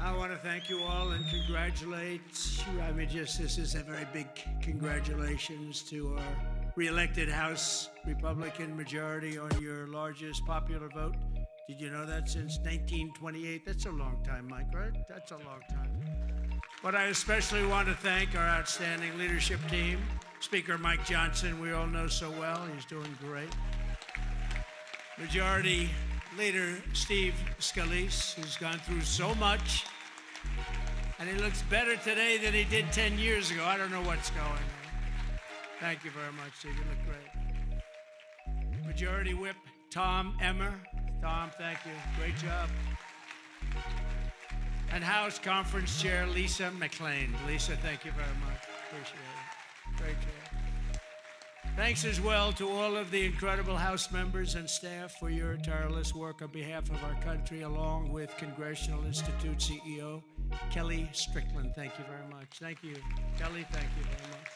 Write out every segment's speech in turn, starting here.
I want to thank you all and congratulate. This is a very big congratulations to our re-elected House Republican majority on your largest popular vote. Did you know that since 1928? That's a long time, Mike, right? That's a long time. But I especially want to thank our outstanding leadership team. Speaker Mike Johnson, we all know so well. He's doing great. Majority Leader Steve Scalise, who's gone through so much. And he looks better today than he did 10 years ago. I don't know what's going on. Thank you very much, Steve. You look great. Majority Whip Tom Emmer. Tom, thank you. Great job. And House Conference Chair Lisa McLean. Lisa, thank you very much. Appreciate it. Great job. Thanks as well to all of the incredible House members and staff for your tireless work on behalf of our country, along with Congressional Institute CEO Kelly Strickland. Thank you very much. Thank you. Kelly, thank you very much.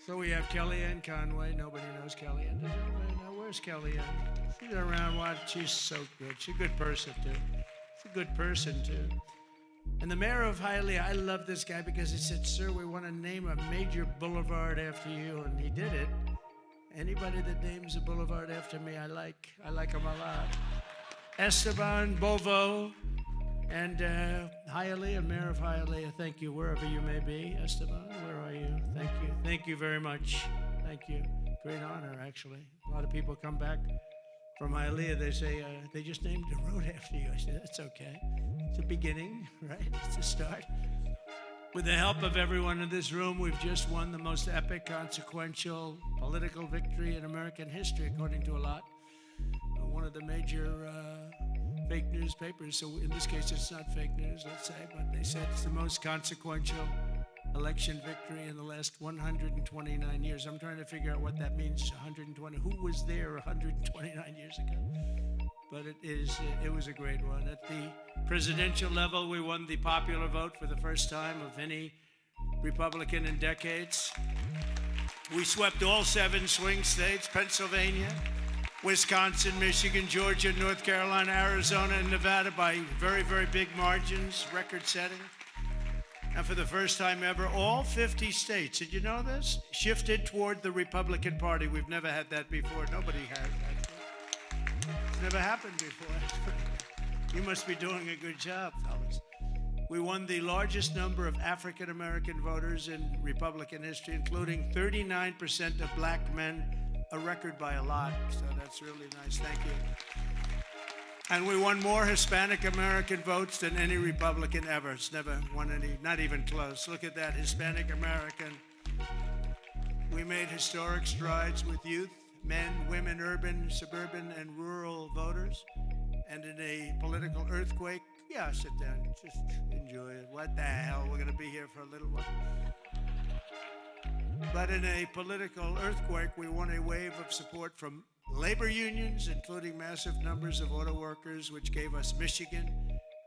So we have Kellyanne Conway. Nobody knows Kellyanne. Does anybody know? Where's Kellyanne? She's around. Watch. She's so good. She's a good person, too. She's a good person, too. And the mayor of Hialeah, I love this guy because he said, sir, we want to name a major boulevard after you. And he did it. Anybody that names a boulevard after me, I like him a lot. Esteban Bovo and Hialeah, mayor of Hialeah, thank you, wherever you may be. Esteban, where are you? Thank you. Thank you very much. Thank you. Great honor, actually. A lot of people come back from Hialeah, they say, they just named a road after you. I said, that's okay. It's a beginning, right? It's a start. With the help of everyone in this room, we've just won the most epic, consequential political victory in American history, according to a lot. One of the major fake newspapers, so in this case, it's not fake news, let's say, but they said it's the most consequential election victory in the last 129 years. I'm trying to figure out what that means, 120. Who was there 129 years ago? But it was a great one. At the presidential level, we won the popular vote for the first time of any Republican in decades. We swept all 7 swing states, Pennsylvania, Wisconsin, Michigan, Georgia, North Carolina, Arizona, and Nevada by very, very big margins, record-setting. And for the first time ever, all 50 states, did you know this? Shifted toward the Republican Party. We've never had that before. Nobody has that. It's never happened before. You must be doing a good job, fellas. We won the largest number of African-American voters in Republican history, including 39% of black men, a record by a lot. So that's really nice. Thank you. And we won more Hispanic American votes than any Republican ever. It's never won any, not even close. Look at that, Hispanic American. We made historic strides with youth, men, women, urban, suburban, and rural voters. And in a political earthquake, yeah, sit down, just enjoy it. What the hell, we're gonna be here for a little while. But in a political earthquake, we won a wave of support from labor unions, including massive numbers of auto workers, which gave us Michigan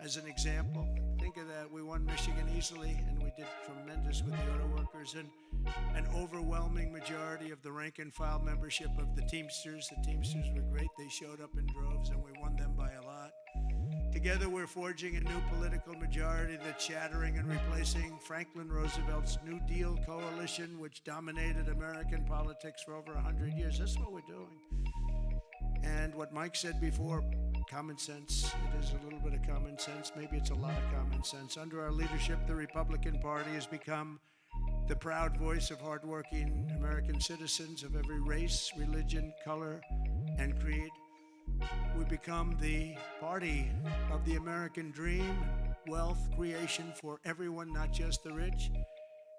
as an example. Think of that. We won Michigan easily, and we did tremendous with the auto workers, and an overwhelming majority of the rank and file membership of the Teamsters. The Teamsters were great. They showed up in droves, and we won them by a lot. Together, we're forging a new political majority that's shattering and replacing Franklin Roosevelt's New Deal coalition, which dominated American politics for over 100 years. That's what we're doing. And what Mike said before, common sense. It is a little bit of common sense. Maybe it's a lot of common sense. Under our leadership, the Republican Party has become the proud voice of hardworking American citizens of every race, religion, color, and creed. We become the party of the American dream, wealth creation for everyone, not just the rich.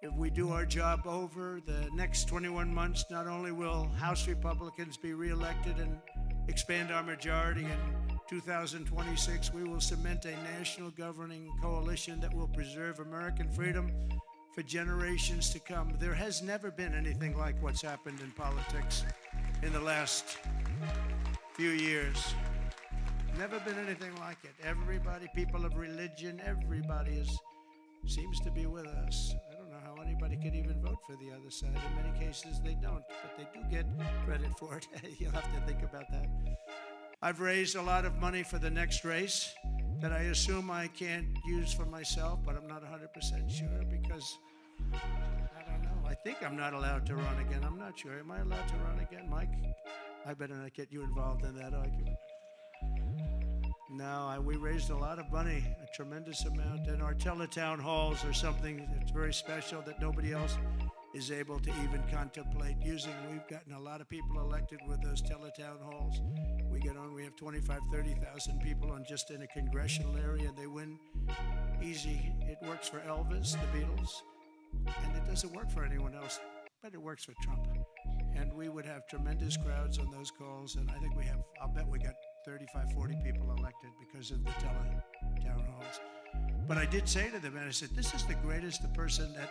If we do our job over the next 21 months, not only will House Republicans be reelected and expand our majority in 2026, we will cement a national governing coalition that will preserve American freedom for generations to come. There has never been anything like what's happened in politics in the last few years. Never been anything like it. Everybody, people of religion, everybody seems to be with us. I don't know how anybody could even vote for the other side. In many cases, they don't, but they do get credit for it. You'll have to think about that. I've raised a lot of money for the next race that I assume I can't use for myself, but I'm not 100% sure because I don't know. I think I'm not allowed to run again. I'm not sure. Am I allowed to run again, Mike? I better not get you involved in that argument. No, we raised a lot of money, a tremendous amount, and our teletown halls are something that's very special that nobody else is able to even contemplate using. We've gotten a lot of people elected with those teletown halls. We have 25, 30,000 people on just in a congressional area, and they win easy. It works for Elvis, the Beatles, and it doesn't work for anyone else, but it works for Trump. And we would have tremendous crowds on those calls, and I think I'll bet we got 35, 40 people elected because of the town halls. But I did say to them, and I said, this is the greatest, the person that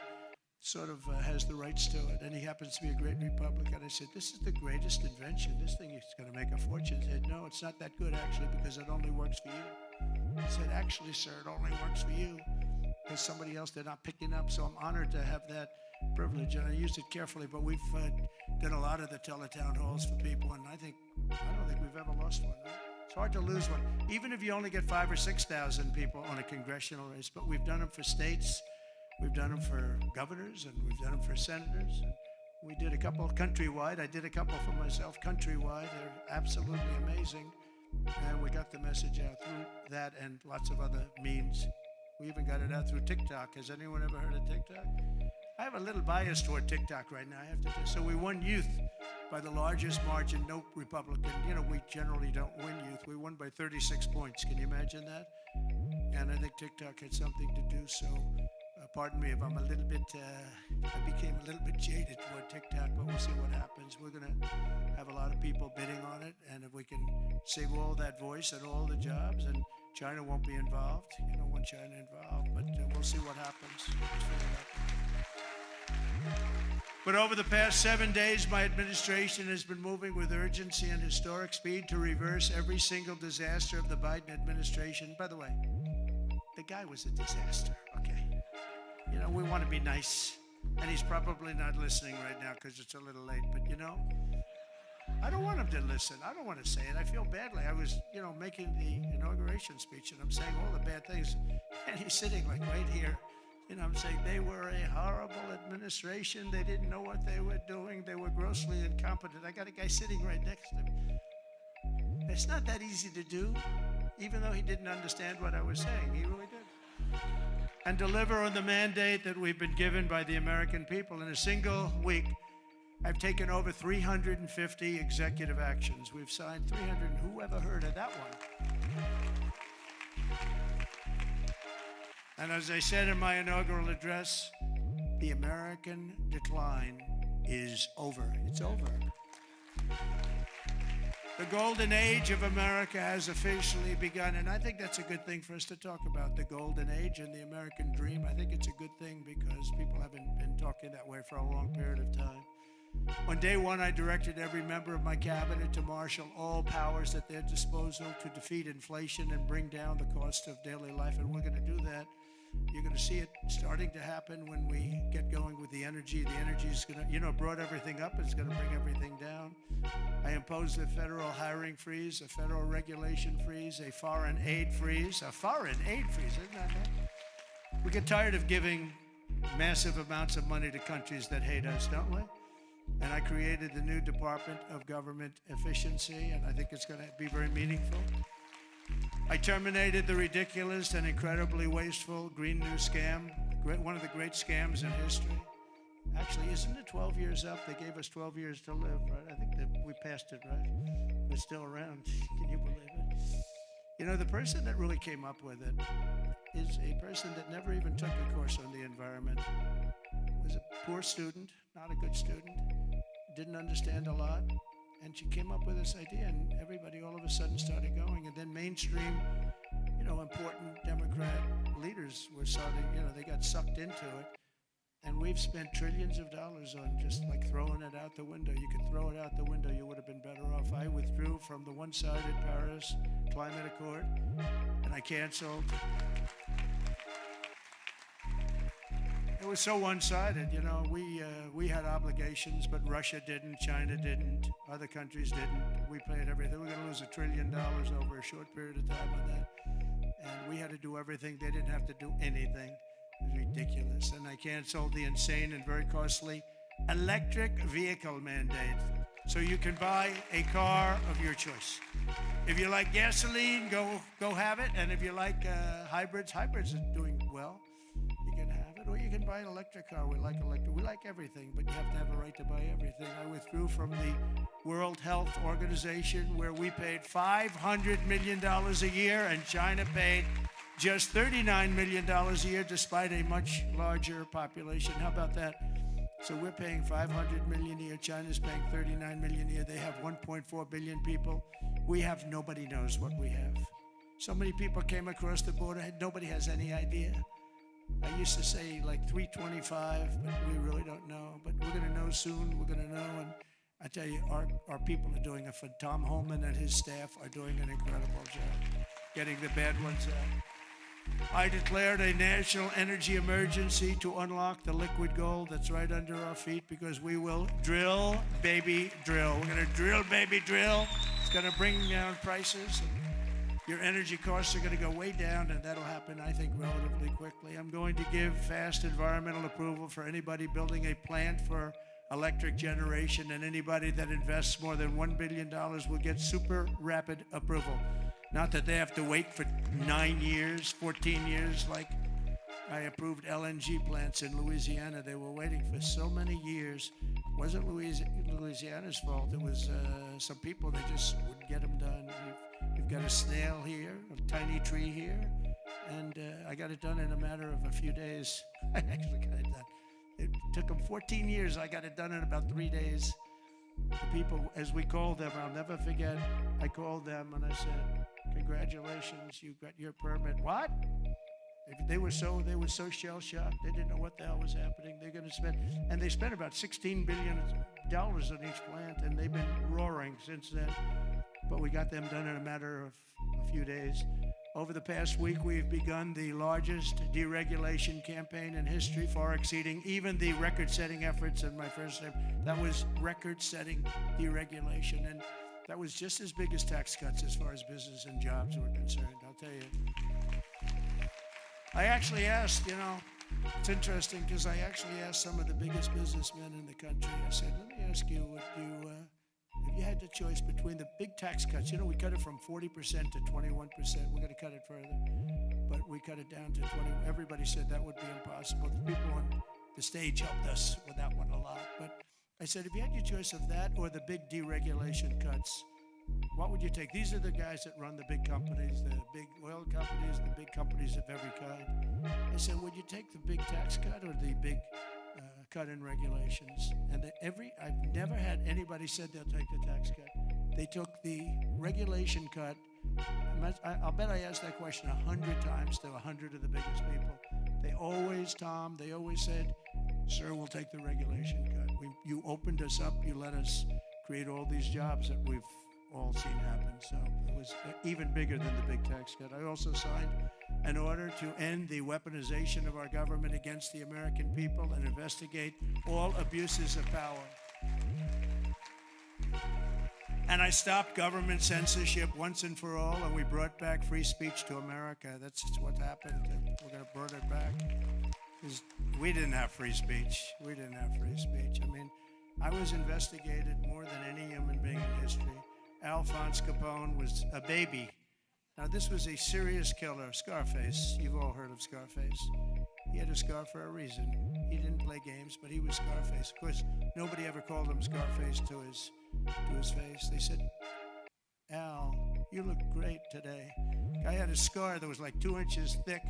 sort of has the rights to it, and he happens to be a great Republican. I said, this is the greatest invention. This thing is going to make a fortune. He said, no, it's not that good, actually, because it only works for you. He said, actually, sir, it only works for you. Because somebody else they're not picking up, so I'm honored to have that privilege, and I used it carefully, but we've done a lot of the teletown halls for people, and I don't think we've ever lost one. Right? It's hard to lose one, even if you only get 5,000 or 6,000 people on a congressional race, but we've done them for states, we've done them for governors, and we've done them for senators. And we did a couple countrywide. I did a couple for myself countrywide. They're absolutely amazing, and we got the message out through that and lots of other means. We even got it out through TikTok. Has anyone ever heard of TikTok? I have a little bias toward TikTok right now, I have to say. So we won youth by the largest margin. No Republican, we generally don't win youth. We won by 36 points. Can you imagine that? And I think TikTok had something to do. So pardon me if I'm a little bit, I became a little bit jaded toward TikTok, but we'll see what happens. We're going to have a lot of people bidding on it. And if we can save all that voice and all the jobs, and China won't be involved. You don't want China involved, but we'll see what happens. But over the past 7 days, my administration has been moving with urgency and historic speed to reverse every single disaster of the Biden administration. By the way, the guy was a disaster, okay? We want to be nice, and he's probably not listening right now because it's a little late, but I don't want him to listen. I don't want to say it. I feel badly. I was, making the inauguration speech, and I'm saying all the bad things, and he's sitting like right here. I'm saying they were a horrible administration. They didn't know what they were doing. They were grossly incompetent. I got a guy sitting right next to me. It's not that easy to do, even though he didn't understand what I was saying. He really did. And deliver on the mandate that we've been given by the American people. In a single week, I've taken over 350 executive actions. We've signed 300. Who ever heard of that one? And as I said in my inaugural address, the American decline is over. It's over. The golden age of America has officially begun, and I think that's a good thing for us to talk about, the golden age and the American dream. I think it's a good thing because people haven't been talking that way for a long period of time. On day one, I directed every member of my cabinet to marshal all powers at their disposal to defeat inflation and bring down the cost of daily life, and we're going to do that. You're going to see it starting to happen when we get going with the energy. The energy is going to, brought everything up. It's going to bring everything down. I imposed a federal hiring freeze, a federal regulation freeze, a foreign aid freeze. A foreign aid freeze, isn't that right? We get tired of giving massive amounts of money to countries that hate us, don't we? And I created the new Department of Government Efficiency, and I think it's going to be very meaningful. I terminated the ridiculous and incredibly wasteful Green New Scam, one of the great scams in history. Actually, isn't it 12 years up? They gave us 12 years to live, right? I think that we passed it, right? We're still around. Can you believe it? The person that really came up with it is a person that never even took a course on the environment. Was a poor student, not a good student, didn't understand a lot. And she came up with this idea, and everybody all of a sudden started going. And then mainstream, important Democrat leaders were starting, they got sucked into it. And we've spent trillions of dollars on just like throwing it out the window. You could throw it out the window, you would have been better off. I withdrew from the one-sided Paris Climate Accord, and I canceled. It was so one-sided, you know. We had obligations, but Russia didn't, China didn't, other countries didn't. We paid everything. We're going to lose $1 trillion over a short period of time on that. And we had to do everything. They didn't have to do anything. It was ridiculous. And I canceled the insane and very costly electric vehicle mandate. So you can buy a car of your choice. If you like gasoline, go have it. And if you like hybrids are doing well. You can have it, or you can buy an electric car. We like electric. We like everything, but you have to have a right to buy everything. I withdrew from the World Health Organization, where we paid $500 million a year, and China paid just $39 million a year, despite a much larger population. How about that? So we're paying $500 million a year. China's paying $39 million a year. They have 1.4 billion people. We have, nobody knows what we have. So many people came across the border. Nobody has any idea. I used to say like 325, but we really don't know. But we're going to know soon. We're going to know. And I tell you, our people are doing Tom Holman and his staff are doing an incredible job getting the bad ones out. I declared a national energy emergency to unlock the liquid gold that's right under our feet, because we will drill, baby, drill. We're going to drill, baby, drill. It's going to bring down prices. Your energy costs are going to go way down, and that'll happen, I think, relatively quickly. I'm going to give fast environmental approval for anybody building a plant for electric generation, and anybody that invests more than $1 billion will get super rapid approval. Not that they have to wait for 9 years, 14 years, like I approved LNG plants in Louisiana. They were waiting for so many years. It wasn't Louisiana's fault. It was some people that just wouldn't get them done. We've got a snail here, a tiny tree here, and I got it done in a matter of a few days. I actually got it done. It took them 14 years. I got it done in about 3 days. The people, as we called them, I'll never forget, I called them and I said, congratulations, you got your permit. What? They were so shell-shocked. They didn't know what the hell was happening. They're going to spend, and they spent about $16 billion on each plant, and they've been roaring since then. But we got them done in a matter of a few days. Over the past week, we've begun the largest deregulation campaign in history, far exceeding even the record-setting efforts in my first term. That was record-setting deregulation, and that was just as big as tax cuts as far as business and jobs were concerned, I'll tell you. I actually asked, you know, it's interesting because I actually asked some of the biggest businessmen in the country, I said, let me ask you, if you had the choice between the big tax cuts, you know, we cut it from 40% to 21%. We're going to cut it further, but we cut it down to 20. Everybody said that would be impossible. The people on the stage helped us with that one a lot. But I said, if you had your choice of that or the big deregulation cuts, what would you take? These are the guys that run the big companies, the big oil companies, the big companies of every kind. I said, would you take the big tax cut or the big cut in regulations? And I've never had anybody said they'll take the tax cut. They took the regulation cut. I'll bet I asked that question 100 times to 100 of the biggest people. They always said, sir, we'll take the regulation cut. You opened us up, you let us create all these jobs that we've all seen happen. So it was even bigger than the big tax cut. I also signed an order to end the weaponization of our government against the American people and investigate all abuses of power. And I stopped government censorship once and for all, and we brought back free speech to America. That's what happened, and we're going to bring it back. Because we didn't have free speech. We didn't have free speech. I mean, I was investigated more than any human being in history. Alphonse Capone was a baby. Now, this was a serious killer, Scarface. You've all heard of Scarface. He had a scar for a reason. He didn't play games, but he was Scarface. Of course, nobody ever called him Scarface to his face. They said, Al, you look great today. Guy had a scar that was like 2 inches thick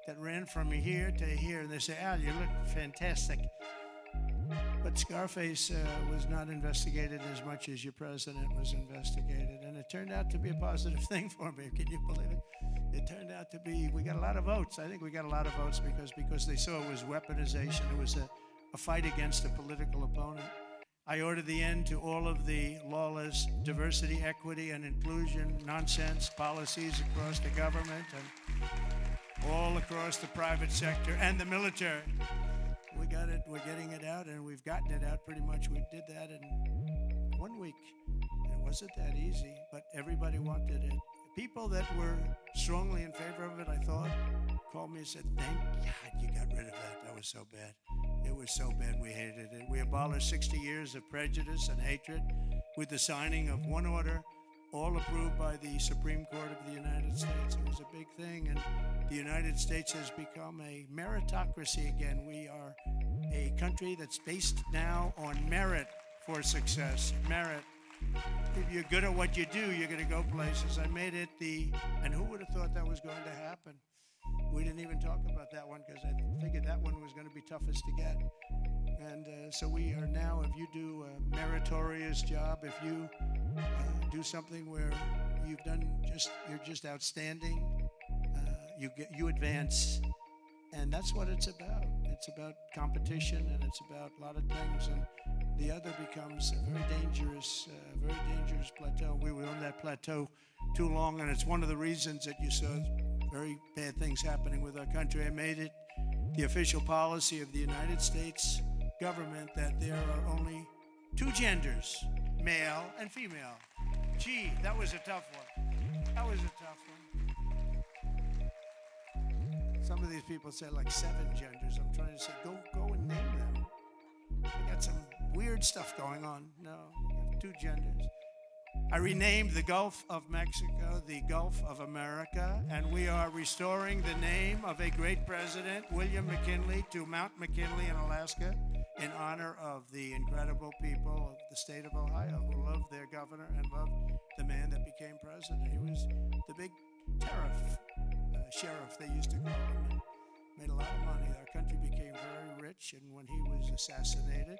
that ran from here to here. And they say, Al, you look fantastic. But Scarface was not investigated as much as your president was investigated. And it turned out to be a positive thing for me. Can you believe it? It turned out to be, we got a lot of votes. I think we got a lot of votes because they saw it was weaponization. It was a fight against a political opponent. I ordered the end to all of the lawless diversity, equity, and inclusion nonsense policies across the government and all across the private sector and the military. we got it. We're getting it out, and we've gotten it out pretty much. We did that in 1 week. It wasn't that easy, but everybody wanted it. People that were strongly in favor of it, I thought, called me and said, "Thank God you got rid of that. That was so bad. It was so bad. We hated it. We abolished 60 years of prejudice and hatred with the signing of one order, all approved by the Supreme Court of the United States. It was a big thing, and the United States has become a meritocracy again. We are a country that's based now on merit for success. Merit. If you're good at what you do, you're going to go places. I made it and who would have thought that was going to happen? We didn't even talk about that one because I figured that one was going to be toughest to get. And so we are now, if you do a meritorious job, if you do something where you're just outstanding, you advance. And that's what it's about. It's about competition, and it's about a lot of things. And the other becomes a very dangerous plateau. We were on that plateau too long, and it's one of the reasons that you saw very bad things happening with our country. I made it the official policy of the United States government that there are only two genders, male and female. Gee, that was a tough one. That was a tough one. Some of these people say like 7 genders. I'm trying to say, go and name them. They got some weird stuff going on. No, we have 2 genders. I renamed the Gulf of Mexico the Gulf of America, and we are restoring the name of a great president, William McKinley, to Mount McKinley in Alaska in honor of the incredible people of the state of Ohio who loved their governor and loved the man that became president. He was the big tariff sheriff, they used to call him, and made a lot of money. Our country became very rich, and when he was assassinated,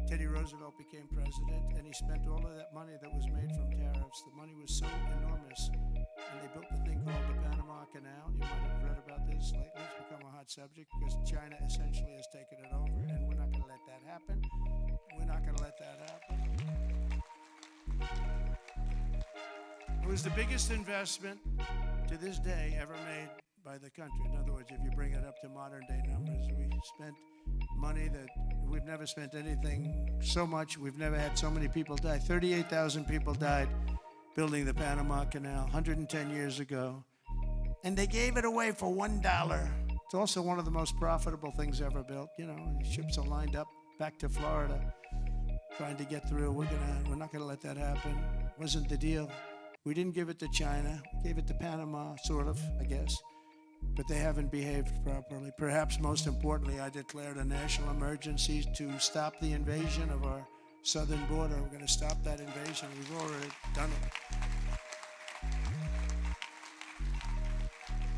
Teddy Roosevelt became president, and he spent all of that money that was made from tariffs. The money was so enormous, and they built the thing called the Panama Canal. You might have read about this lately. It's become a hot subject because China essentially has taken it over, and we're not going to let that happen. We're not going to let that happen. It was the biggest investment to this day ever made by the country. In other words, if you bring it up to modern day numbers, we spent money that we've never spent anything so much. We've never had so many people die. 38,000 people died building the Panama Canal 110 years ago. And they gave it away for $1. It's also one of the most profitable things ever built. You know, ships are lined up back to Florida trying to get through. We're not gonna let that happen. Wasn't the deal. We didn't give it to China. We gave it to Panama, sort of, I guess. But they haven't behaved properly. Perhaps most importantly, I declared a national emergency to stop the invasion of our southern border. We're going to stop that invasion. We've already done it.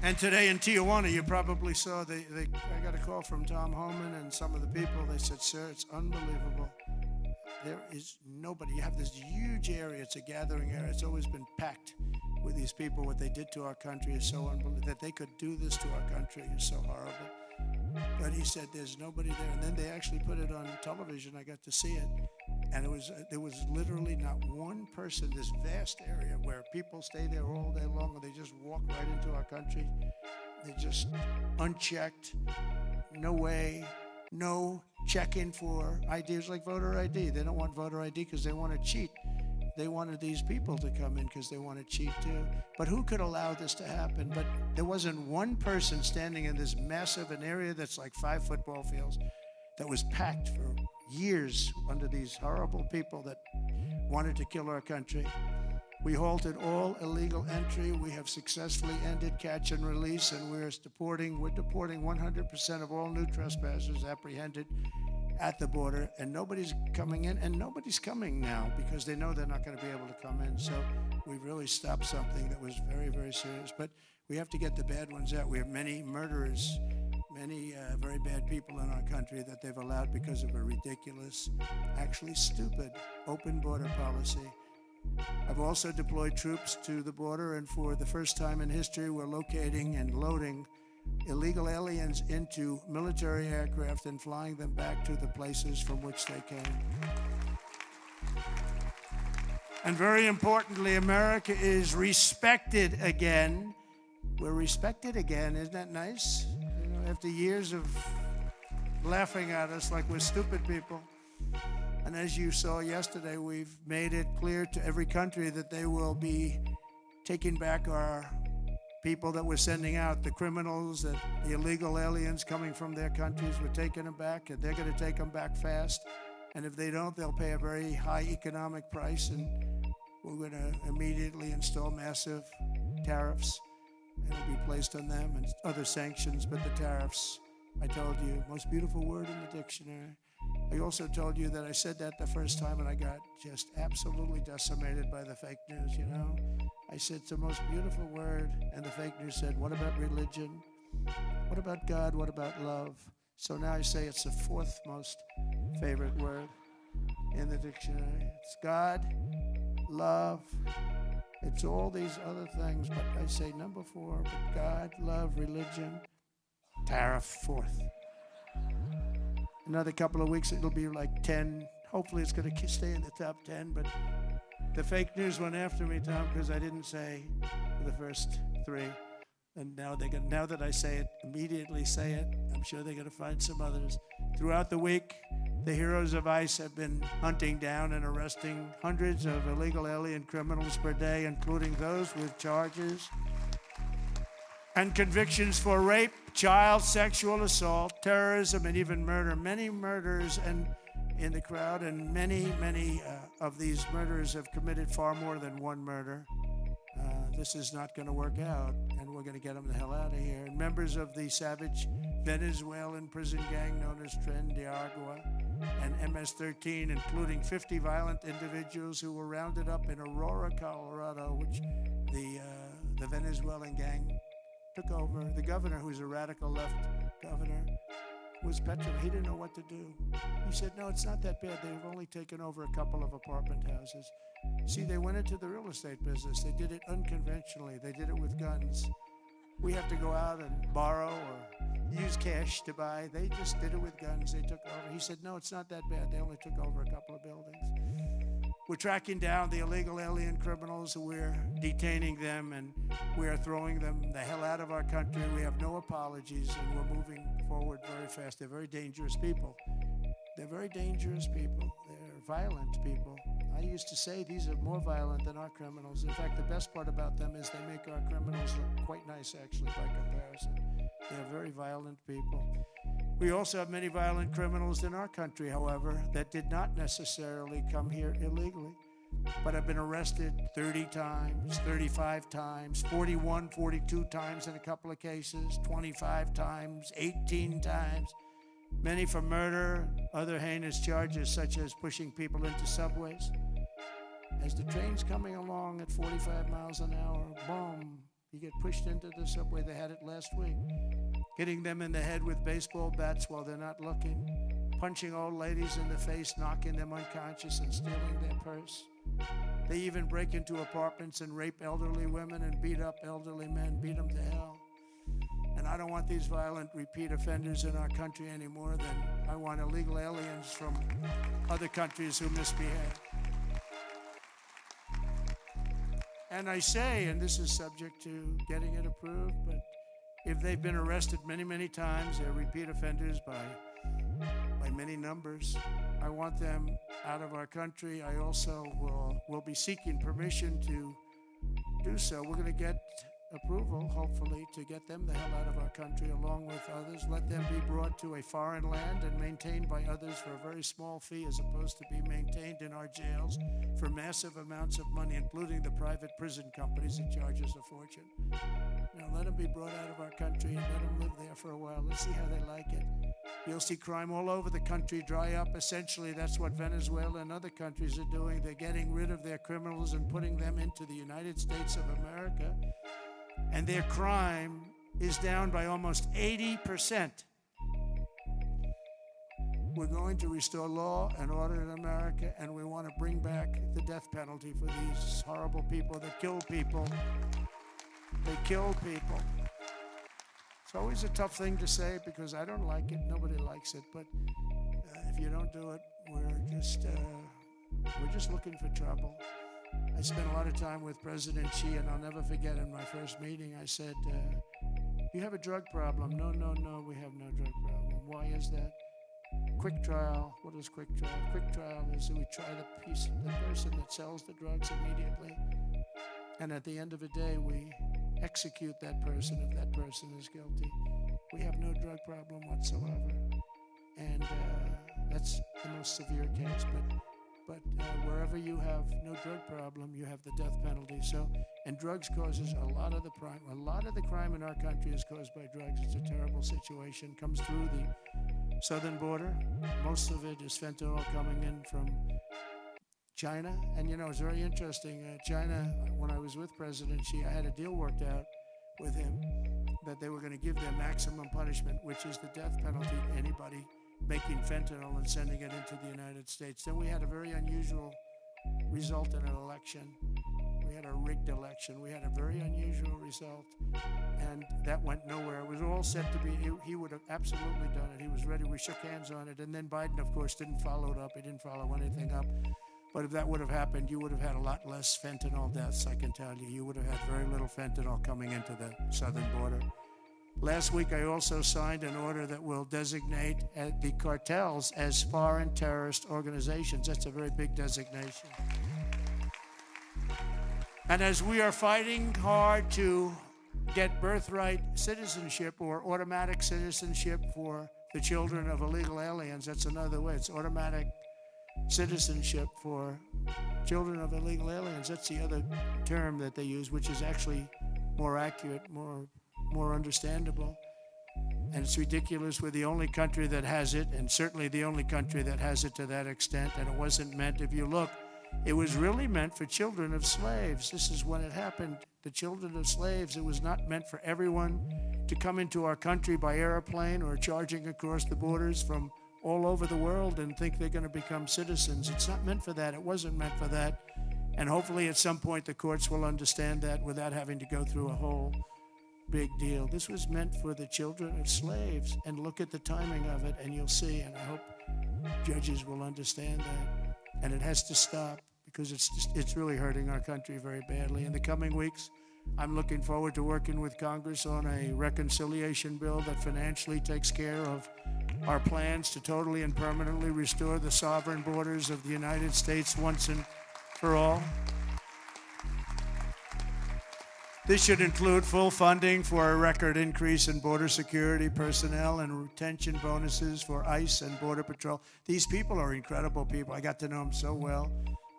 And today in Tijuana, you probably saw, I got a call from Tom Homan and some of the people. They said, "Sir, it's unbelievable. There is nobody. You have this huge area. It's a gathering area. It's always been packed with these people. What they did to our country is so unbelievable. That they could do this to our country is so horrible." But he said, "There's nobody there." And then they actually put it on television. I got to see it. And there was literally not one person, this vast area where people stay there all day long, and they just walk right into our country. They just unchecked, no way. No check-in for IDs like voter ID. They don't want voter ID because they want to cheat. They wanted these people to come in because they want to cheat too. But who could allow this to happen? But there wasn't one person standing in this massive an area that's like 5 football fields that was packed for years under these horrible people that wanted to kill our country. We halted all illegal entry. We have successfully ended catch and release, and we're deporting 100% of all new trespassers apprehended at the border, and nobody's coming in, and nobody's coming now because they know they're not going to be able to come in. So we've really stopped something that was very, very serious. But we have to get the bad ones out. We have many murderers, many very bad people in our country that they've allowed because of a ridiculous, actually stupid, open border policy. I've also deployed troops to the border, and for the first time in history, we're locating and loading illegal aliens into military aircraft and flying them back to the places from which they came. And very importantly, America is respected again. We're respected again. Isn't that nice? You know, after years of laughing at us like we're stupid people. And as you saw yesterday, we've made it clear to every country that they will be taking back our people that we're sending out, the criminals, the illegal aliens coming from their countries. We're taking them back, and they're going to take them back fast. And if they don't, they'll pay a very high economic price, and we're going to immediately install massive tariffs. It'll be placed on them and other sanctions, but the tariffs, I told you, most beautiful word in the dictionary. I also told you that I said that the first time and I got just absolutely decimated by the fake news, you know. I said it's the most beautiful word, and the fake news said, what about religion? What about God? What about love? So now I say it's the fourth most favorite word in the dictionary. It's God, love, it's all these other things, but I say number 4, but God, love, religion, tariff, fourth. Another couple of weeks, it'll be like 10. Hopefully it's going to stay in the top 10, but the fake news went after me, Tom, because I didn't say the first 3. And now now that I say it, immediately say it, I'm sure they're going to find some others. Throughout the week, the heroes of ICE have been hunting down and arresting hundreds of illegal alien criminals per day, including those with charges and convictions for rape, child sexual assault, terrorism, and even murder. Many murders and in the crowd, and many of these murderers have committed far more than one murder. This is not going to work out, and we're going to get them the hell out of here. And members of the savage Venezuelan prison gang known as Tren de Agua and MS-13, including 50 violent individuals who were rounded up in Aurora, Colorado, which the Venezuelan gang took over. The governor, who's a radical left governor, was petrified. He didn't know what to do. He said, no, it's not that bad. They've only taken over a couple of apartment houses. See, they went into the real estate business. They did it unconventionally. They did it with guns. We have to go out and borrow or use cash to buy. They just did it with guns. They took over. He said, no, it's not that bad. They only took over a couple of buildings. We're tracking down the illegal alien criminals. We're detaining them, and we are throwing them the hell out of our country. We have no apologies, and we're moving forward very fast. They're very dangerous people. They're very dangerous people. They're violent people. I used to say these are more violent than our criminals. In fact, the best part about them is they make our criminals look quite nice, actually, by comparison. They're very violent people. We also have many violent criminals in our country, however, that did not necessarily come here illegally, but have been arrested 30 times, 35 times, 41, 42 times in a couple of cases, 25 times, 18 times, many for murder, other heinous charges such as pushing people into subways. As the train's coming along at 45 miles an hour, boom, you get pushed into the subway. They had it last week. Hitting them in the head with baseball bats while they're not looking, punching old ladies in the face, knocking them unconscious and stealing their purse. They even break into apartments and rape elderly women and beat up elderly men, beat them to hell. And I don't want these violent repeat offenders in our country any more than I want illegal aliens from other countries who misbehave. And I say, and this is subject to getting it approved, but if they've been arrested many, many times, they're repeat offenders by many numbers, I want them out of our country. I also will be seeking permission to do so. We're going to get approval, hopefully, to get them the hell out of our country along with others. Let them be brought to a foreign land and maintained by others for a very small fee, as opposed to be maintained in our jails for massive amounts of money, including the private prison companies that charge us a fortune. Now, let them be brought out of our country and let them live there for a while. Let's see how they like it. You'll see crime all over the country dry up. Essentially, that's what Venezuela and other countries are doing. They're getting rid of their criminals and putting them into the United States of America. And their crime is down by almost 80%. We're going to restore law and order in America, and we want to bring back the death penalty for these horrible people that kill people. They kill people. It's always a tough thing to say because I don't like it. Nobody likes it. But if you don't do it, we're just looking for trouble. I spent a lot of time with President Xi, and I'll never forget in my first meeting, I said, you have a drug problem. No, we have no drug problem. Why is that? Quick trial. What is quick trial? Quick trial is that we try the person that sells the drugs immediately, and at the end of the day, we execute that person if that person is guilty. We have no drug problem whatsoever, and that's the most severe case. But wherever you have no drug problem, you have the death penalty. So, and drugs causes a lot of the crime. A lot of the crime in our country is caused by drugs. It's a terrible situation. Comes through the southern border. Most of it is fentanyl coming in from China. And you know, it's very interesting. China, when I was with President Xi, I had a deal worked out with him that they were going to give their maximum punishment, which is the death penalty to anybody making fentanyl and sending it into the United States. Then we had a very unusual result in an election. We had a rigged election. We had a very unusual result, and that went nowhere. It was all set to be, he would have absolutely done it. He was ready. We shook hands on it, and then Biden, of course, didn't follow it up. He didn't follow anything up. But if that would have happened, you would have had a lot less fentanyl deaths, I can tell you. You would have had very little fentanyl coming into the southern border. Last week, I also signed an order that will designate the cartels as foreign terrorist organizations. That's a very big designation. And as we are fighting hard to get birthright citizenship or automatic citizenship for the children of illegal aliens, that's another way. It's automatic citizenship for children of illegal aliens. That's the other term that they use, which is actually more accurate, more understandable. And it's ridiculous. We're the only country that has it, and certainly the only country that has it to that extent. And it wasn't meant, if you look, it was really meant for children of slaves. This is when it happened. The children of slaves, it was not meant for everyone to come into our country by airplane or charging across the borders from all over the world and think they're going to become citizens. It's not meant for that. It wasn't meant for that. And hopefully at some point the courts will understand that without having to go through a whole big deal. This was meant for the children of slaves. And look at the timing of it and you'll see, and I hope judges will understand that. And it has to stop because it's really hurting our country very badly. In the coming weeks, I'm looking forward to working with Congress on a reconciliation bill that financially takes care of our plans to totally and permanently restore the sovereign borders of the United States once and for all. This should include full funding for a record increase in border security personnel and retention bonuses for ICE and Border Patrol. These people are incredible people. I got to know them so well.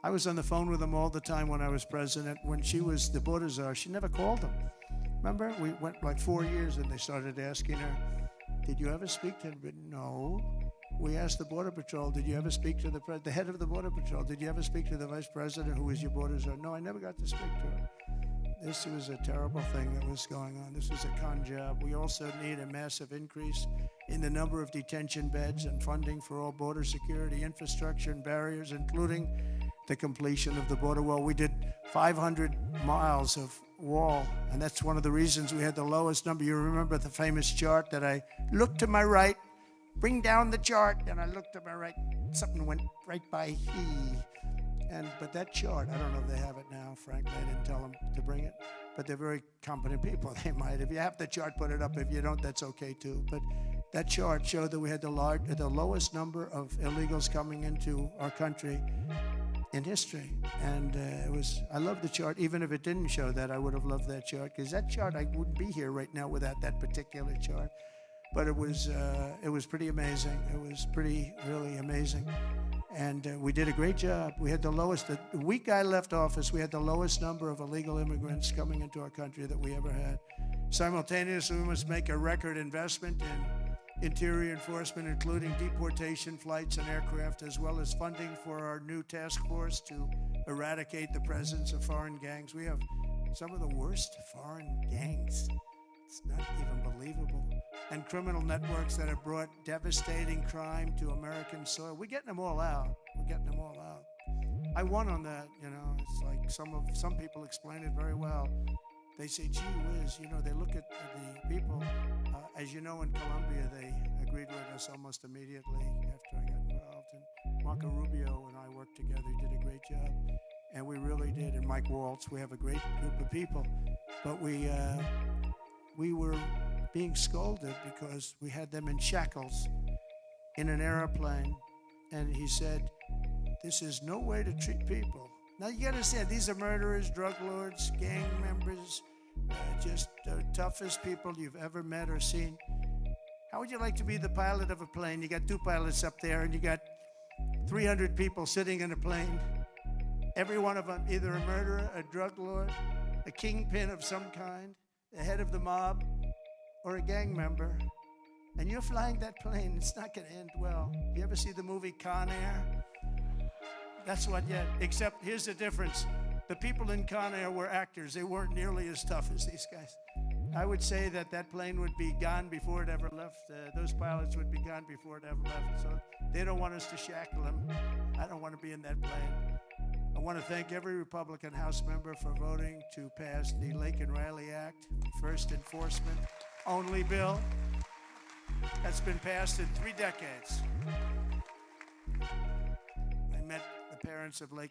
I was on the phone with them all the time when I was president. When she was the border czar, she never called them. Remember? We went like 4 years and they started asking her, did you ever speak to him? No. We asked the Border Patrol, did you ever speak to the head of the Border Patrol? Did you ever speak to the vice president who was your border czar? No, I never got to speak to her. This was a terrible thing that was going on. This was a con job. We also need a massive increase in the number of detention beds and funding for all border security infrastructure and barriers, including the completion of the border wall. We did 500 miles of wall, and that's one of the reasons we had the lowest number. You remember the famous chart that I looked to my right, bring down the chart, and I looked to my right, something went right by but that chart, I don't know if they have it now, frankly, I didn't tell them to bring it, but they're very competent people, they might. If you have the chart, put it up. If you don't, that's okay too. But that chart showed that we had the lowest number of illegals coming into our country in history. And I love the chart. Even if it didn't show that, I would have loved that chart, because that chart, I wouldn't be here right now without that particular chart. But it was pretty amazing. It was really amazing. And we did a great job. We had the lowest, the week I left office, we had the lowest number of illegal immigrants coming into our country that we ever had. Simultaneously, we must make a record investment in interior enforcement, including deportation flights and aircraft, as well as funding for our new task force to eradicate the presence of foreign gangs. We have some of the worst foreign gangs. It's not even believable. And criminal networks that have brought devastating crime to American soil. We're getting them all out. I won on that, you know. It's like some people explain it very well. They say, gee whiz, you know, they look at the people. As you know, in Colombia, they agreed with us almost immediately after I got involved. And Marco Rubio and I worked together. He did a great job. And we really did. And Mike Waltz, we have a great group of people. But we were being scolded because we had them in shackles. in an airplane, and he said, "This is no way to treat people." Now you gotta understand, these are murderers, drug lords, gang members, just the toughest people you've ever met or seen. How would you like to be the pilot of a plane? You got two pilots up there, and you got 300 people sitting in a plane. Every one of them either a murderer, a drug lord, a kingpin of some kind, the head of the mob, or a gang member. And you're flying that plane. It's not going to end well. You ever see the movie Con Air? That's what, yeah. Except here's the difference. The people in Con Air were actors. They weren't nearly as tough as these guys. I would say that that plane would be gone before it ever left. Those pilots would be gone before it ever left. So they don't want us to shackle them. I don't want to be in that plane. I want to thank every Republican House member for voting to pass the Lake and Riley Act, first enforcement only bill that's been passed in 3 decades. I met the parents of Lake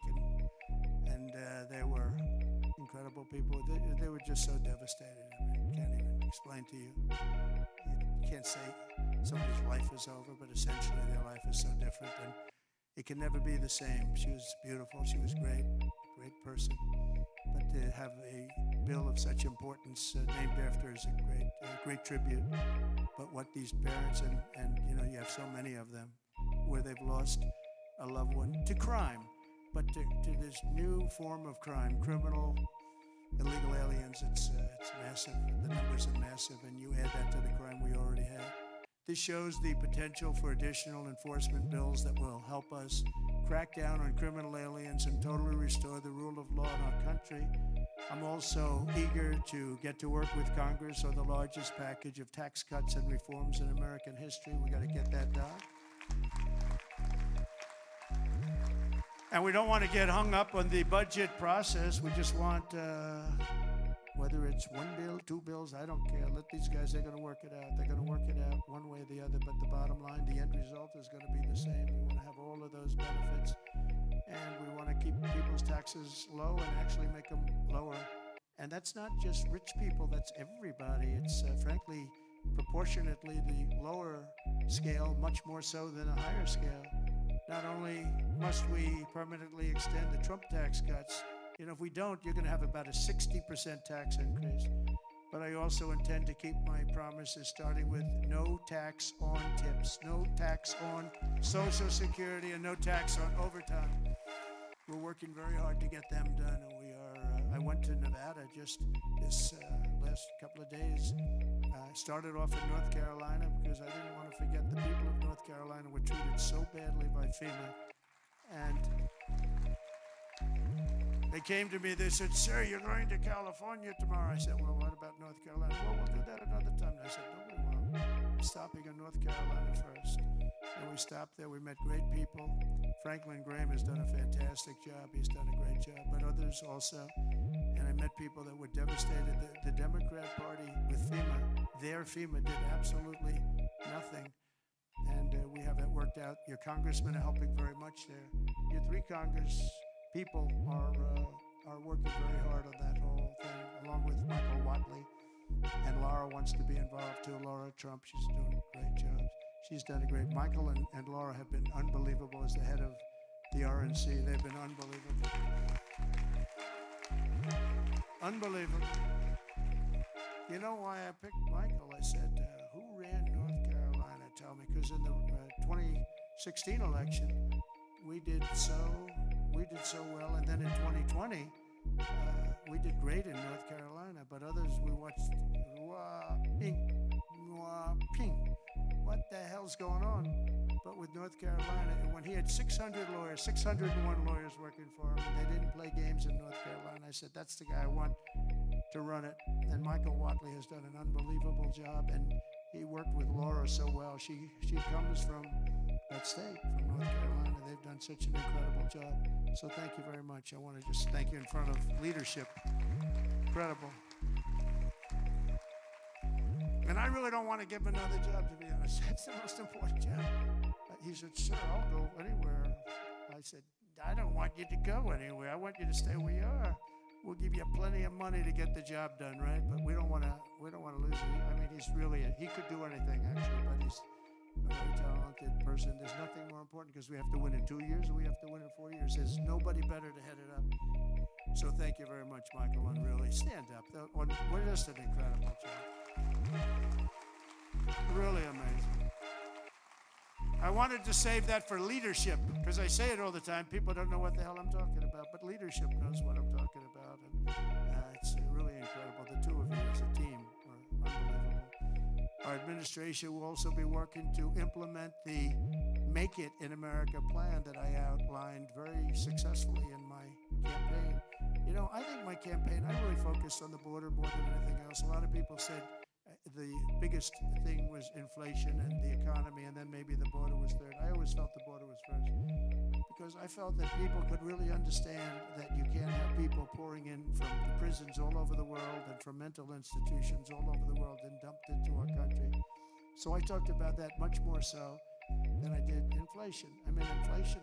and they were incredible people. They were just so devastated. I mean, can't even explain to you. You can't say somebody's life is over, but essentially their life is so different, and it can never be the same. She was beautiful. She was great, great person. But to have a bill of such importance named after her is a great tribute. But what these parents, and you know, you have so many of them, where they've lost a loved one to crime, but to this new form of crime, criminal, illegal aliens. It's massive. The numbers are massive, and you add that to the crime we already have. This shows the potential for additional enforcement bills that will help us crack down on criminal aliens and totally restore the rule of law in our country. I'm also eager to get to work with Congress on the largest package of tax cuts and reforms in American history. We got to get that done. And we don't want to get hung up on the budget process. We just want, whether it's one bill, 2 bills, I don't care. Let these guys, they're going to work it out. They're going to work it out one way or the other. But the bottom line, the end result is going to be the same. We want to have all of those benefits. And we want to keep people's taxes low and actually make them lower. And that's not just rich people, that's everybody. It's frankly, proportionately the lower scale, much more so than a higher scale. Not only must we permanently extend the Trump tax cuts, you know, if we don't, you're going to have about a 60% tax increase. But I also intend to keep my promises, starting with no tax on tips, no tax on Social Security, and no tax on overtime. We're working very hard to get them done, and we are. I went to Nevada just this last couple of days. I started off in North Carolina because I didn't want to forget the people of North Carolina were treated so badly by FEMA. And they came to me, they said, "Sir, you're going to California tomorrow." I said, "Well, what about North Carolina?" "Well, we'll do that another time." I said, "No, we won't. I'm stopping in North Carolina first." And we stopped there. We met great people. Franklin Graham has done a fantastic job. He's done a great job, but others also. And I met people that were devastated. The Democrat Party with FEMA, their FEMA did absolutely nothing. And we have that worked out. Your congressmen are helping very much there. Your 3 Congress people are working very hard on that whole thing, along with Michael Watley. And Laura wants to be involved too. Laura Trump, she's doing a great job. She's done a great. Michael and Laura have been unbelievable as the head of the RNC. They've been unbelievable. Unbelievable. You know why I picked Michael? I said, who ran North Carolina? Tell me, because in the 2016 election, we did so well, and then in 2020, we did great in North Carolina. But others, we watched, ping. What the hell's going on? But with North Carolina, and when he had 600 lawyers, 601 lawyers working for him, and they didn't play games in North Carolina, I said, that's the guy I want to run it. And Michael Watley has done an unbelievable job, and he worked with Laura so well. She comes from that state, from North Carolina. They've done such an incredible job. So thank you very much. I want to just thank you in front of leadership. Incredible. And I really don't want to give him another job, to be honest. That's the most important job. He said, "Sir, I'll go anywhere." I said, "I don't want you to go anywhere. I want you to stay where you are. We'll give you plenty of money to get the job done, right? But we don't want to lose him. I mean, he's really he could do anything actually, but a very talented person. There's nothing more important because we have to win in 2 years or we have to win in 4 years. There's nobody better to head it up. So thank you very much, Michael, and really stand up. We're just an incredible job. Really amazing. I wanted to save that for leadership because I say it all the time. People don't know what the hell I'm talking about, but leadership knows what I'm talking about. And it's really incredible. The two of you as a team are unbelievable. Our administration will also be working to implement the Make It in America plan that I outlined very successfully in my campaign. You know, I think my campaign, I really focused on the border more than anything else. A lot of people said the biggest thing was inflation and the economy, and then maybe the border was third. I always felt the border was first because I felt that people could really understand that you can't have people pouring in from the prisons all over the world and from mental institutions all over the world and dumped into our country. So I talked about that much more so than I did inflation. I mean, inflation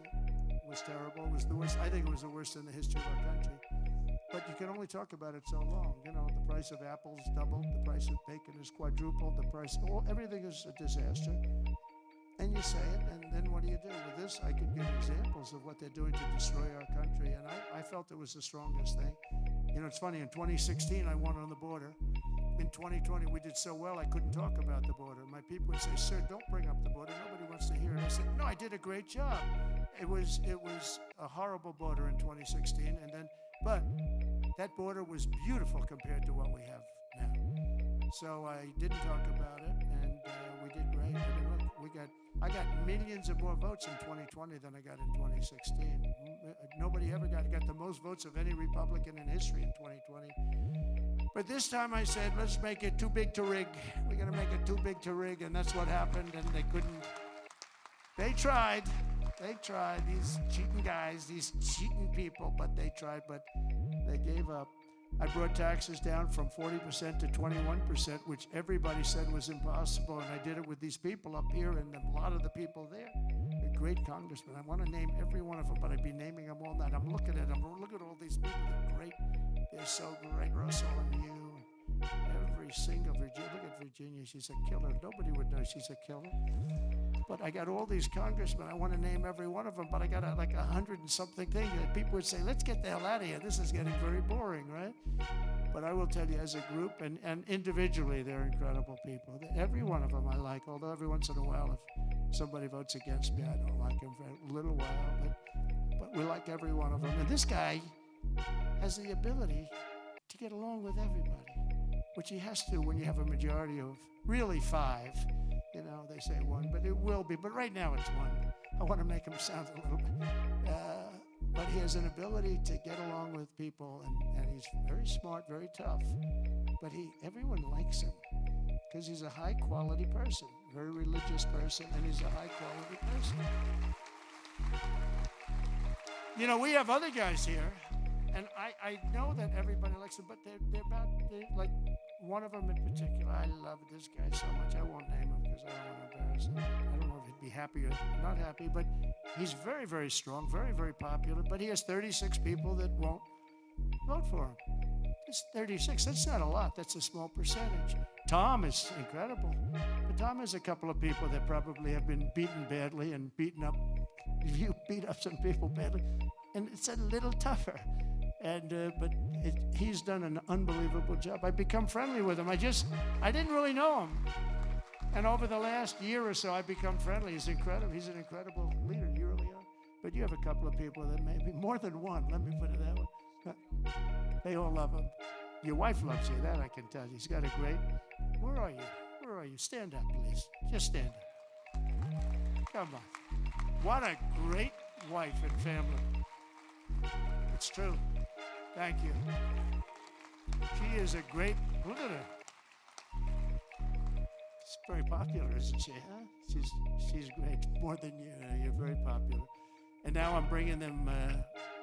was terrible. It was the worst. I think it was the worst in the history of our country. But you can only talk about it so long. You know, the price of apples doubled, the price of bacon is quadrupled, the price, everything is a disaster. And you say it, and then what do you do? With this, I could give examples of what they're doing to destroy our country, and I felt it was the strongest thing. You know, it's funny, in 2016, I won on the border. In 2020, we did so well, I couldn't talk about the border. My people would say, sir, don't bring up the border. Nobody wants to hear it. I said, no, I did a great job. It was a horrible border in 2016, but that border was beautiful compared to what we have now. So I didn't talk about it, and we did great. I mean, look, I got millions of more votes in 2020 than I got in 2016. Nobody ever got the most votes of any Republican in history in 2020. But this time I said, let's make it too big to rig. We're going to make it too big to rig, and that's what happened, and they couldn't. They tried, these cheating guys, these cheating people, but they tried, but they gave up. I brought taxes down from 40% to 21%, which everybody said was impossible, and I did it with these people up here and a lot of the people there. They're great congressmen. I want to name every one of them, but I'd be naming them all night. I'm looking at them. Look at all these people. They're great. They're so great. Russell and you. Every single Virginia. Look at Virginia. She's a killer. Nobody would know she's a killer. But I got all these congressmen. I want to name every one of them, but I got like 100 and something thing that people would say, let's get the hell out of here. This is getting very boring, right? But I will tell you, as a group and individually, they're incredible people. Every one of them I like, although every once in a while, if somebody votes against me, I don't like him for a little while. But we like every one of them. And this guy has the ability to get along with everybody, which he has to when you have a majority of really 5. You know, they say 1, but it will be. But right now it's 1. I want to make him sound a little bit. But he has an ability to get along with people, and he's very smart, very tough. But everyone likes him because he's a high-quality person, very religious person, and he's a high-quality person. You know, we have other guys here, and I know that everybody likes him, but they're like one of them in particular. I love this guy so much. I won't name him because I don't want to embarrass him. I don't know if he'd be happy or not happy, but he's very, very strong, very, very popular. But he has 36 people that won't vote for him. It's 36. That's not a lot. That's a small percentage. Tom is incredible. But Tom has a couple of people that probably have been beaten badly and beaten up. You beat up some people badly. And it's a little tougher. But he's done an unbelievable job. I've become friendly with him. I didn't really know him. And over the last year or so, I've become friendly. He's incredible. He's an incredible leader. You really are. But you have a couple of people that maybe more than one. Let me put it that way. They all love him. Your wife loves you. That I can tell you. He's got a great. Where are you? Where are you? Stand up, please. Just stand up. Come on. What a great wife and family. It's true. Thank you. She is a great, look at her. She's very popular, isn't she, huh? She's great, more than you. You're very popular. And now I'm bringing them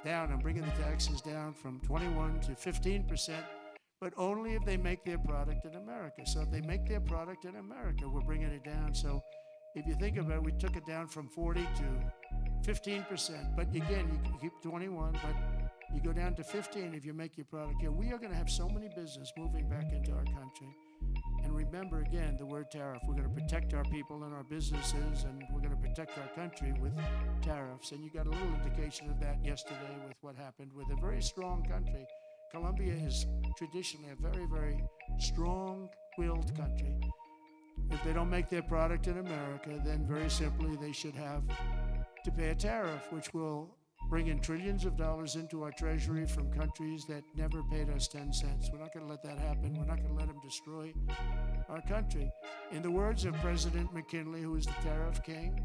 down. I'm bringing the taxes down from 21 to 15%, but only if they make their product in America. So if they make their product in America, we're bringing it down. So if you think about it, we took it down from 40 to 15%. But again, you keep 21, but you go down to 15 if you make your product here. We are going to have so many business moving back into our country. And remember, again, the word tariff. We're going to protect our people and our businesses, and we're going to protect our country with tariffs. And you got a little indication of that yesterday with what happened with a very strong country. Colombia is traditionally a very, very strong-willed country. If they don't make their product in America, then very simply they should have to pay a tariff, which will bring in trillions of dollars into our treasury from countries that never paid us 10 cents. We're not going to let that happen. We're not going to let them destroy our country. In the words of President McKinley, who is the tariff king,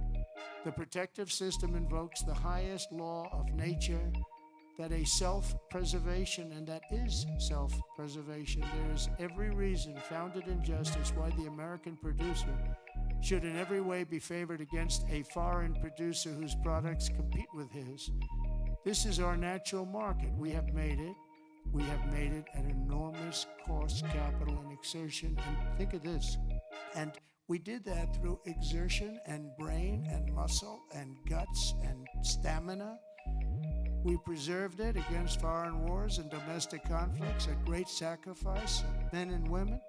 the protective system invokes the highest law of nature, that a self-preservation, and that is self-preservation. There is every reason, founded in justice, why the American producer should in every way be favored against a foreign producer whose products compete with his. This is our natural market. We have made it. We have made it at enormous cost, capital, and exertion. And think of this. And we did that through exertion and brain and muscle and guts and stamina. We preserved it against foreign wars and domestic conflicts at great sacrifice of men and women.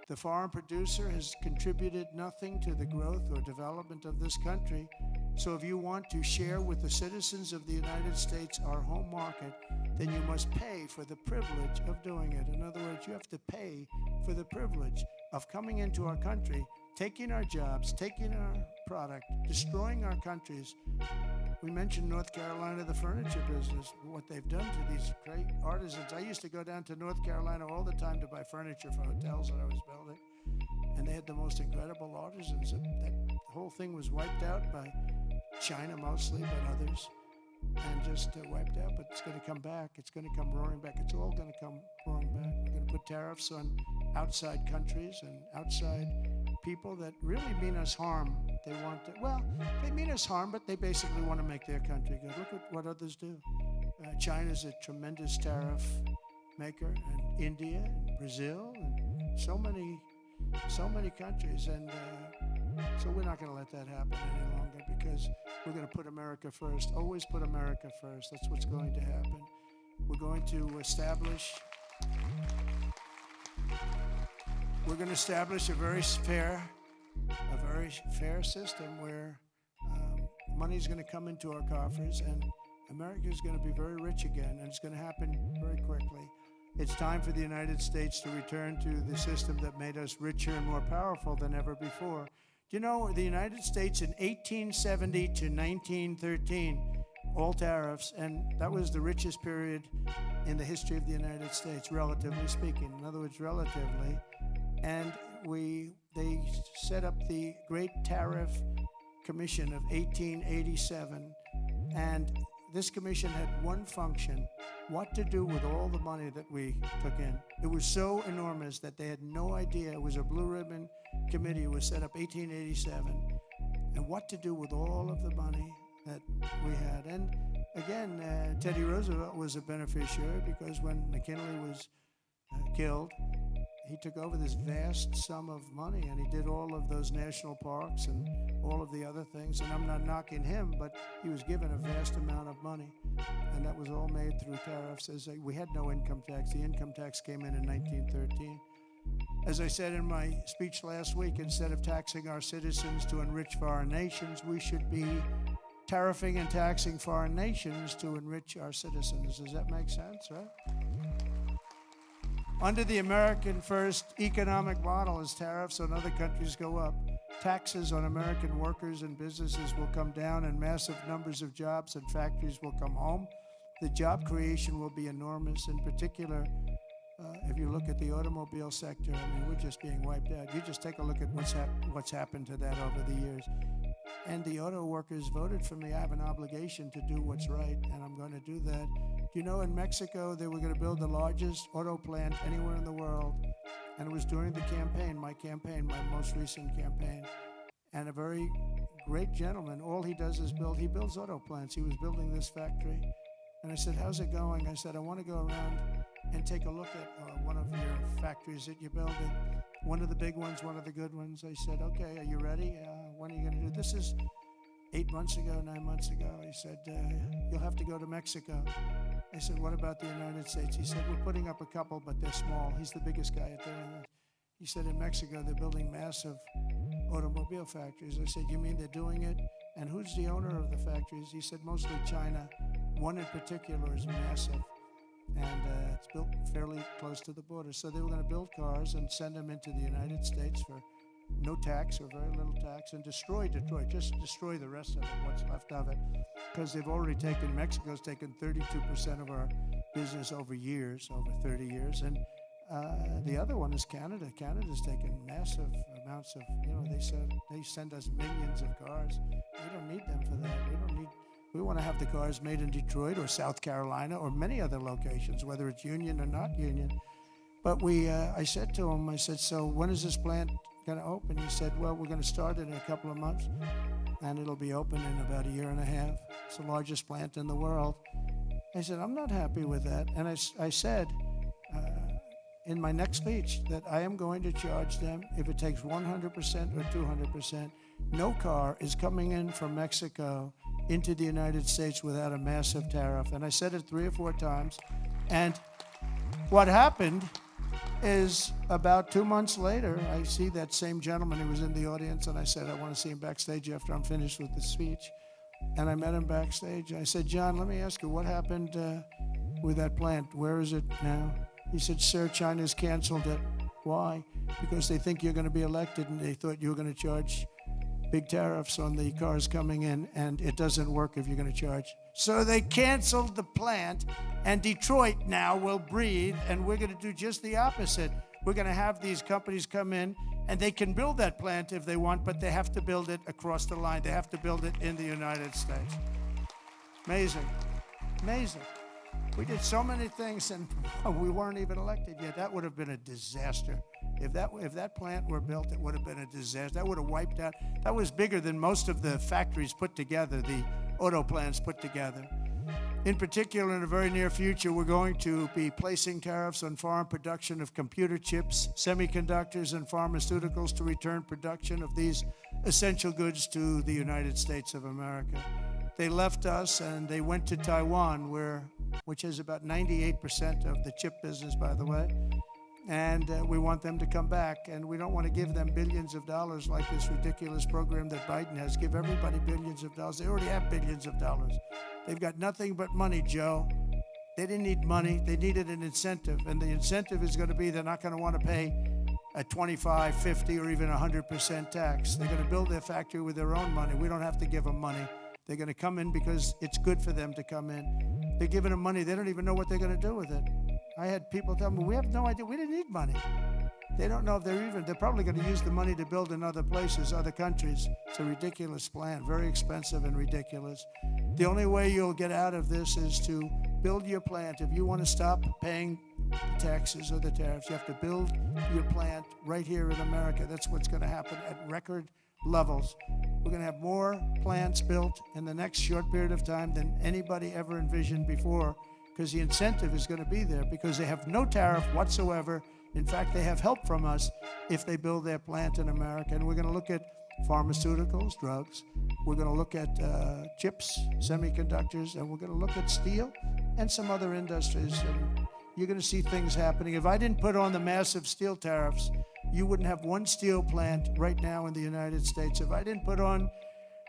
The foreign producer has contributed nothing to the growth or development of this country. So if you want to share with the citizens of the United States our home market, then you must pay for the privilege of doing it. In other words, you have to pay for the privilege of coming into our country, taking our jobs, taking our product, destroying our countries. We mentioned North Carolina, the furniture business, what they've done to these great artisans. I used to go down to North Carolina all the time to buy furniture for hotels that I was building. And they had the most incredible artisans. That whole thing was wiped out by China mostly, but others. And just wiped out, but it's going to come back. It's going to come roaring back. It's all going to come roaring back. We're going to put tariffs on outside countries and outside people that really mean us harm. They want to, well, they mean us harm, but they basically want to make their country good. Look at what others do. China's a tremendous tariff maker, and India, and Brazil, and so many countries. And so we're not going to let that happen any longer, because we're going to put America first. Always put America first. That's what's going to happen. We're going to establish a very fair system where money's going to come into our coffers, and America is going to be very rich again, and it's going to happen very quickly. It's time for the United States to return to the system that made us richer and more powerful than ever before. Do you know, the United States in 1870 to 1913, all tariffs, and that was the richest period in the history of the United States, relatively speaking. In other words, relatively. And they set up the Great Tariff Commission of 1887, and this commission had one function: what to do with all the money that we took in. It was so enormous that they had no idea. It was a blue ribbon committee. It was set up 1887, and what to do with all of the money that we had. And again, Teddy Roosevelt was a beneficiary, because when McKinley was killed, he took over this vast sum of money, and he did all of those national parks and all of the other things. And I'm not knocking him, but he was given a vast amount of money, and that was all made through tariffs. We had no income tax. The income tax came in 1913. As I said in my speech last week, instead of taxing our citizens to enrich foreign nations, we should be tariffing and taxing foreign nations to enrich our citizens. Does that make sense, right? Under the American First economic model, as tariffs on other countries go up, taxes on American workers and businesses will come down, and massive numbers of jobs and factories will come home. The job creation will be enormous. In particular, if you look at the automobile sector, I mean, we're just being wiped out. You just take a look at what's happened to that over the years. And the auto workers voted for me. I have an obligation to do what's right, and I'm going to do that. You know, in Mexico, they were going to build the largest auto plant anywhere in the world, and it was during the campaign, my most recent campaign. And a very great gentleman, all he does is he builds auto plants. He was building this factory. And I said, how's it going? I said, I want to go around and take a look at one of your factories that you're building. One of the big ones, one of the good ones. I said, okay, are you ready? When are you going to do this? Is 9 months ago. He said, you'll have to go to Mexico. I said, what about the United States? He said, we're putting up a couple, but they're small. He's the biggest guy at there. He said, in Mexico, they're building massive automobile factories. I said, you mean they're doing it? And who's the owner of the factories? He said, mostly China. One in particular is massive, and it's built fairly close to the border. So they were going to build cars and send them into the United States for no tax or very little tax, and destroy Detroit, just destroy the rest of it, what's left of it, because they've already taken, Mexico's taken 32% of our business over years, over 30 years, and the other one is Canada. Canada's taken massive amounts of, they send us millions of cars. We don't need them for that. We want to have the cars made in Detroit or South Carolina or many other locations, whether it's union or not union. But I said to him, so when is this plant going to open? He said, well, we're going to start it in a couple of months, and it'll be open in about a year and a half. It's the largest plant in the world. I said, I'm not happy with that. And I said, in my next speech, that I am going to charge them if it takes 100% or 200%. No car is coming in from Mexico into the United States without a massive tariff. And I said it 3 or 4 times. And what happened is about 2 months later, I see that same gentleman who was in the audience, and I said, I want to see him backstage after I'm finished with the speech. And I met him backstage. I said, John, let me ask you, what happened with that plant? Where is it now? He said, sir, China's canceled it. Why? Because they think you're going to be elected, and they thought you were going to charge big tariffs on the cars coming in, and it doesn't work if you're going to charge. So they canceled the plant, and Detroit now will breathe, and we're going to do just the opposite. We're going to have these companies come in, and they can build that plant if they want, but they have to build it across the line. They have to build it in the United States. Amazing. Amazing. We did so many things, and we weren't even elected yet. That would have been a disaster. If that plant were built, it would have been a disaster. That would have wiped out. That was bigger than most of the factories put together, the auto plants put together. In particular, in the very near future, we're going to be placing tariffs on foreign production of computer chips, semiconductors, and pharmaceuticals to return production of these essential goods to the United States of America. They left us and they went to Taiwan, which is about 98% of the chip business, by the way. And we want them to come back. And we don't want to give them billions of dollars like this ridiculous program that Biden has. Give everybody billions of dollars. They already have billions of dollars. They've got nothing but money, Joe. They didn't need money. They needed an incentive. And the incentive is going to be they're not going to want to pay a 25, 50, or even 100% tax. They're going to build their factory with their own money. We don't have to give them money. They're going to come in because it's good for them to come in. They're giving them money. They don't even know what they're going to do with it. I had people tell me, we have no idea. We didn't need money. They don't know if they're probably going to use the money to build in other places, other countries. It's a ridiculous plan, very expensive and ridiculous. The only way you'll get out of this is to build your plant. If you want to stop paying the taxes or the tariffs, you have to build your plant right here in America. That's what's going to happen at record levels. We're going to have more plants built in the next short period of time than anybody ever envisioned before, because the incentive is going to be there, because they have no tariff whatsoever. In fact, they have help from us if they build their plant in America. And we're going to look at pharmaceuticals, drugs. We're going to look at chips, semiconductors, and we're going to look at steel and some other industries. And you're going to see things happening. If I didn't put on the massive steel tariffs, you wouldn't have one steel plant right now in the United States. If I didn't put on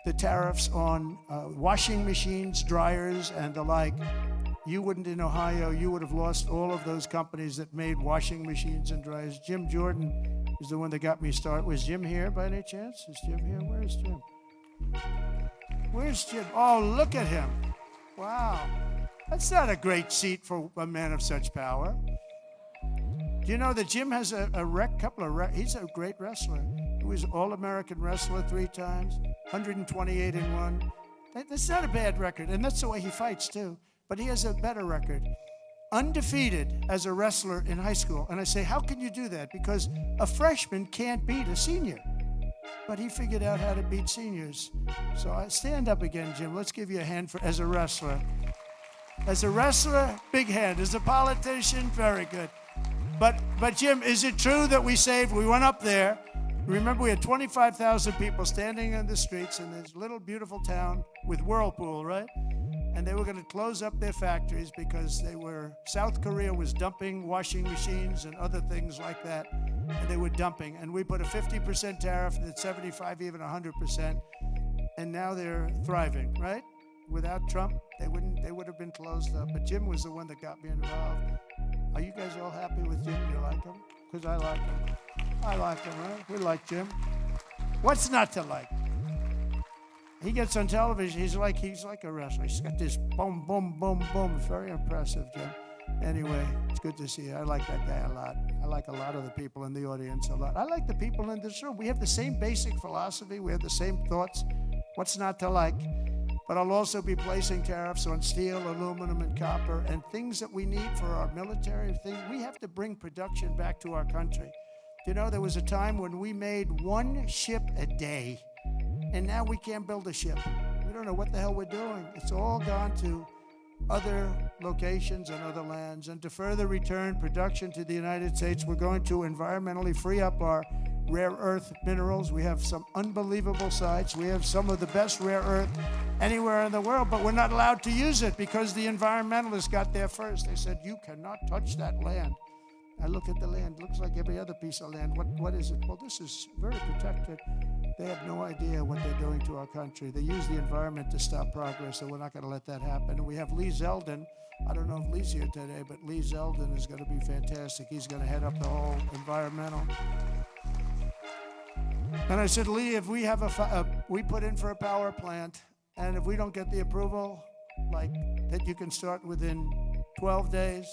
the tariffs on washing machines, dryers, and the like, you wouldn't, in Ohio, you would have lost all of those companies that made washing machines and dryers. Jim Jordan is the one that got me started. Was Jim here by any chance? Is Jim here? Where's Jim? Where's Jim? Oh, look at him. Wow. That's not a great seat for a man of such power. Do you know that Jim has he's a great wrestler. He was All-American wrestler 3 times, 128 and 1. That's not a bad record, and that's the way he fights, too. But he has a better record. Undefeated as a wrestler in high school. And I say, how can you do that? Because a freshman can't beat a senior. But he figured out how to beat seniors. So I stand up again, Jim. Let's give you a hand as a wrestler. As a wrestler, big hand. As a politician, very good. But Jim, is it true that we went up there, remember we had 25,000 people standing in the streets in this little beautiful town with Whirlpool, right? And they were going to close up their factories because South Korea was dumping washing machines and other things like that and they were dumping. And we put a 50% tariff, and it's 75, even 100%. And now they're thriving, right? Without Trump, they would have been closed up. But Jim was the one that got me involved. Are you guys all happy with Jim? You like him? Because I like him. I like him, right? We like Jim. What's not to like? He gets on television, he's like a wrestler. He's got this boom, boom, boom, boom. It's very impressive, Jim. Anyway, it's good to see you. I like that guy a lot. I like a lot of the people in the audience a lot. I like the people in this room. We have the same basic philosophy. We have the same thoughts. What's not to like? But I'll also be placing tariffs on steel, aluminum, and copper, and things that we need for our military. We have to bring production back to our country. You know, there was a time when we made one ship a day, and now we can't build a ship. We don't know what the hell we're doing. It's all gone to other locations and other lands. And to further return production to the United States, we're going to environmentally free up our rare earth minerals. We have some unbelievable sites. We have some of the best rare earth anywhere in the world, but we're not allowed to use it because the environmentalists got there first. They said, you cannot touch that land. I look at the land, it looks like every other piece of land. What is it? Well, this is very protected. They have no idea what they're doing to our country. They use the environment to stop progress, so we're not going to let that happen. And we have Lee Zeldin. I don't know if Lee's here today, but Lee Zeldin is going to be fantastic. He's going to head up the whole environmental. And I said, Lee, if we have we put in for a power plant, and if we don't get the approval, like that you can start within 12 days,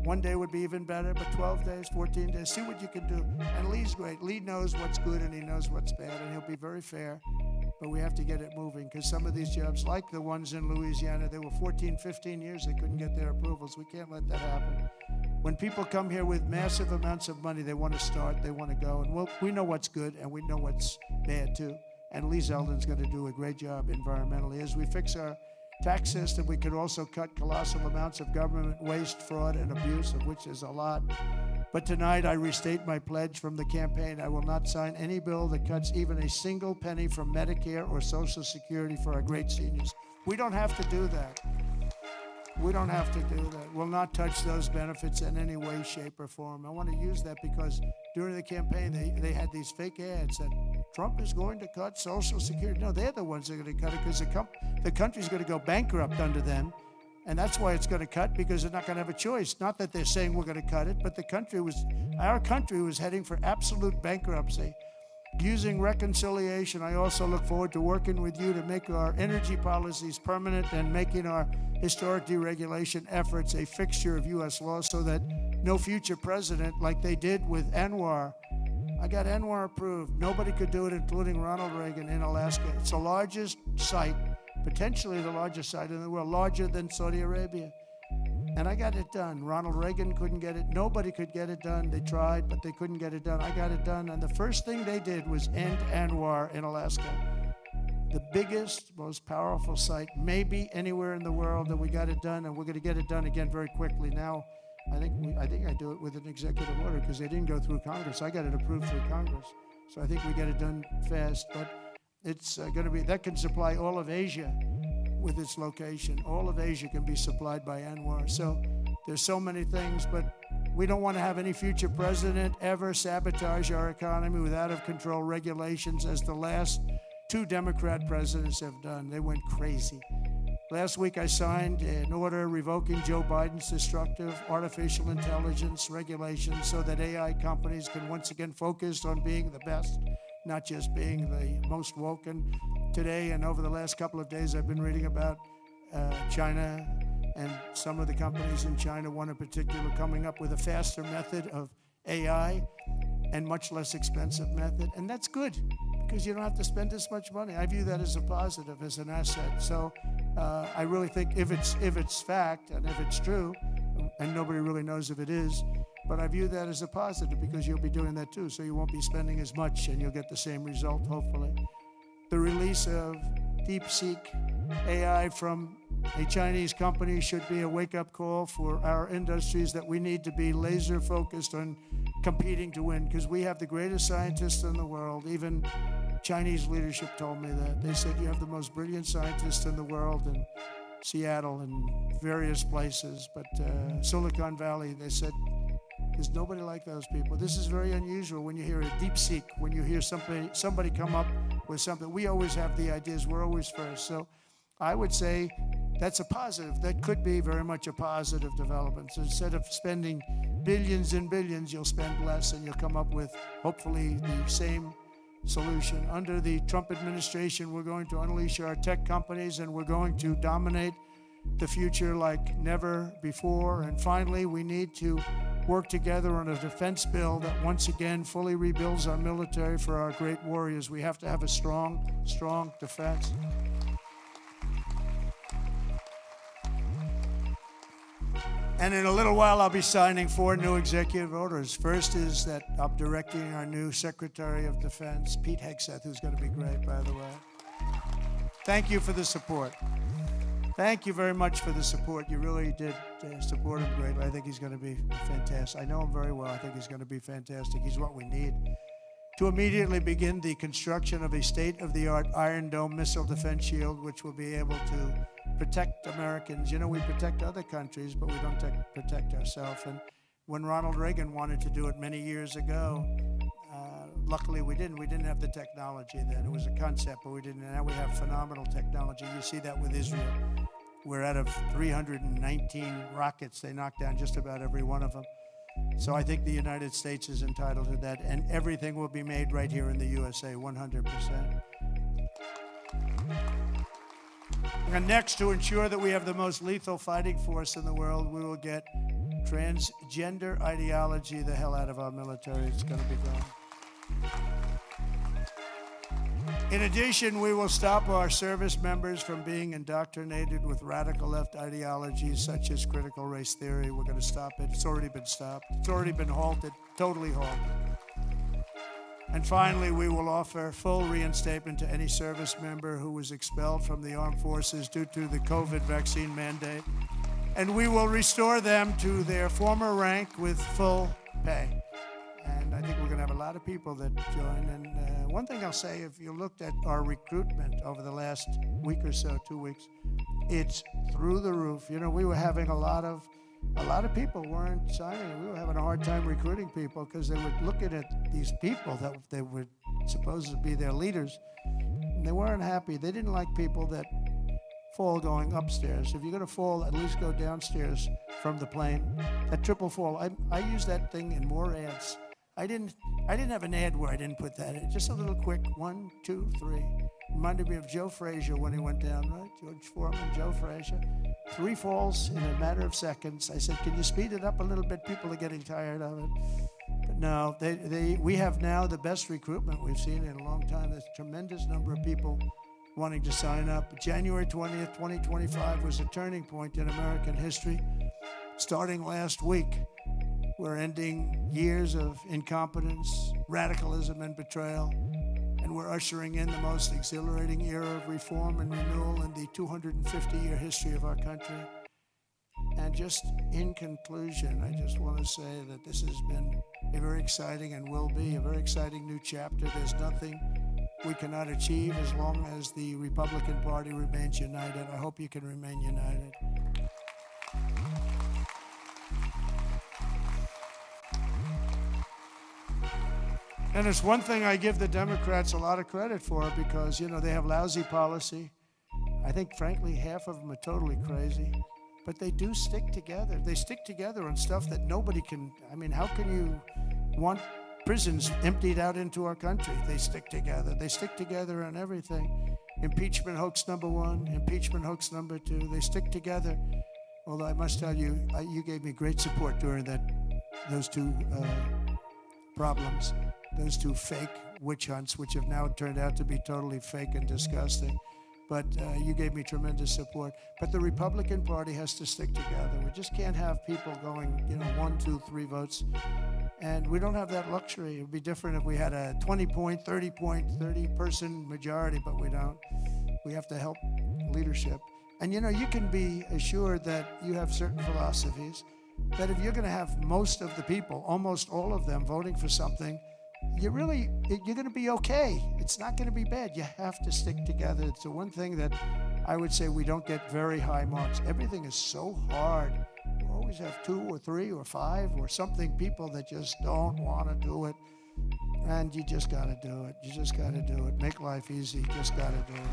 one day would be even better, but 12 days, 14 days, see what you can do. And Lee's great. Lee knows what's good and he knows what's bad, and he'll be very fair. But we have to get it moving, because some of these jobs, like the ones in Louisiana, they were 14, 15 years, they couldn't get their approvals. We can't let that happen. When people come here with massive amounts of money, they want to start, they want to go. And we know what's good, and we know what's bad, too. And Lee Zeldin's going to do a great job environmentally. As we fix our tax system, we could also cut colossal amounts of government waste, fraud, and abuse, of which there's a lot. But tonight, I restate my pledge from the campaign. I will not sign any bill that cuts even a single penny from Medicare or Social Security for our great seniors. We don't have to do that. We don't have to do that. We'll not touch those benefits in any way, shape, or form. I want to use that because during the campaign, they had these fake ads that Trump is going to cut Social Security. No, they're the ones that are going to cut it, because the country's going to go bankrupt under them. And that's why it's going to cut, because they're not going to have a choice. Not that they're saying we're going to cut it, but our country was heading for absolute bankruptcy. Using reconciliation, I also look forward to working with you to make our energy policies permanent and making our historic deregulation efforts a fixture of U.S. law, so that no future president, like they did with Anwar. I got Anwar approved. Nobody could do it, including Ronald Reagan in Alaska. It's the largest site, potentially the largest site in the world, larger than Saudi Arabia. And I got it done. Ronald Reagan couldn't get it. Nobody could get it done. They tried, but they couldn't get it done. I got it done. And the first thing they did was end Anwar in Alaska. The biggest, most powerful site maybe anywhere in the world, and we got it done, and we're going to get it done again very quickly. Now, I think I do it with an executive order, because they didn't go through Congress. I got it approved through Congress. So I think we get it done fast. But it's going to be, that can supply all of Asia with its location. All of Asia can be supplied by Anwar. So there's so many things, but we don't want to have any future president ever sabotage our economy with out-of-control regulations, as the last two Democrat presidents have done. They went crazy. Last week, I signed an order revoking Joe Biden's destructive artificial intelligence regulations, so that AI companies can once again focus on being the best, not just being the most woke. And today and over the last couple of days, I've been reading about China, and some of the companies in China, one in particular, coming up with a faster method of AI and much less expensive method. And that's good, because you don't have to spend as much money. I view that as a positive, as an asset. So I really think if it's fact and if it's true, and nobody really knows if it is, but I view that as a positive, because you'll be doing that too. So you won't be spending as much, and you'll get the same result, hopefully. The release of DeepSeek AI from a Chinese company should be a wake-up call for our industries, that we need to be laser-focused on competing to win, because we have the greatest scientists in the world. Even Chinese leadership told me that. They said, you have the most brilliant scientists in the world in Seattle and various places, but Silicon Valley, they said, There's nobody like those people. This is very unusual when you hear a deep seek, when you hear somebody come up with something. We always have the ideas. We're always first. So I would say that's a positive. That could be very much a positive development. So instead of spending billions and billions, you'll spend less and you'll come up with, hopefully, the same solution. Under the Trump administration, we're going to unleash our tech companies and we're going to dominate the future like never before. And finally, we need to work together on a defense bill that once again fully rebuilds our military for our great warriors. We have to have a strong, strong defense. And in a little while, I'll be signing 4 new executive orders. First is that I'm directing our new Secretary of Defense, Pete Hegseth, who's going to be great, by the way. Thank you for the support. Thank you very much for the support. You really did support him greatly. I think he's going to be fantastic. I know him very well. I think he's going to be fantastic. He's what we need to immediately begin the construction of a state-of-the-art Iron Dome missile defense shield, which will be able to protect Americans. You know, we protect other countries, but we don't protect ourselves. And when Ronald Reagan wanted to do it many years ago, luckily we didn't. We didn't have the technology then. It was a concept, but we didn't. And now we have phenomenal technology. You see that with Israel. We're out of 319 rockets. They knocked down just about every one of them. So I think the United States is entitled to that, and everything will be made right here in the USA, 100%. And next, to ensure that we have the most lethal fighting force in the world, we will get transgender ideology the hell out of our military. It's going to be gone. In addition, we will stop our service members from being indoctrinated with radical left ideologies such as critical race theory. We're going to stop it. It's already been stopped. It's already been halted, totally halted. And finally, we will offer full reinstatement to any service member who was expelled from the armed forces due to the COVID vaccine mandate. And we will restore them to their former rank with full pay. And I think we're going to have a lot of people that join. And one thing I'll say, if you looked at our recruitment over the last week or so, 2 weeks, it's through the roof. You know, we were having a lot of people weren't signing. We were having a hard time recruiting people because they were looking at these people that they were supposed to be their leaders, and they weren't happy. They didn't like people that fall going upstairs. If you're going to fall, at least go downstairs from the plane. That triple fall, I used that thing in more ads. I didn't have an ad where I didn't put that in. Just a little quick 1, 2, 3. Reminded me of Joe Frazier when he went down, right? George Foreman, Joe Frazier. 3 falls in a matter of seconds. I said, can you speed it up a little bit? People are getting tired of it. But no, we have now the best recruitment we've seen in a long time. There's a tremendous number of people wanting to sign up. January 20th, 2025 was a turning point in American history. Starting last week, we're ending years of incompetence, radicalism, and betrayal. And we're ushering in the most exhilarating era of reform and renewal in the 250-year history of our country. And just in conclusion, I just want to say that this has been a very exciting and will be a very exciting new chapter. There's nothing we cannot achieve as long as the Republican Party remains united. I hope you can remain united. And it's one thing I give the Democrats a lot of credit for because, you know, they have lousy policy. I think, frankly, half of them are totally crazy. But they do stick together. They stick together on stuff that nobody can. I mean, how can you want prisons emptied out into our country? They stick together. They stick together on everything. Impeachment hoax number 1, impeachment hoax number 2. They stick together. Although I must tell you, you gave me great support during those 2 problems. Those 2 fake witch hunts, which have now turned out to be totally fake and disgusting. But you gave me tremendous support. But the Republican Party has to stick together. We just can't have people going, 1, 2, 3 votes. And we don't have that luxury. It would be different if we had a 20-point, 30-person majority, but we don't. We have to help leadership. And you can be assured that you have certain philosophies, that if you're going to have most of the people, almost all of them, voting for something, you're going to be okay. It's not going to be bad. You have to stick together. It's the one thing that I would say we don't get very high marks. Everything is so hard. We're always always have 2 or 3 or 5 or something, people that just don't want to do it. And you just got to do it. You just got to do it. Make life easy. You just got to do it.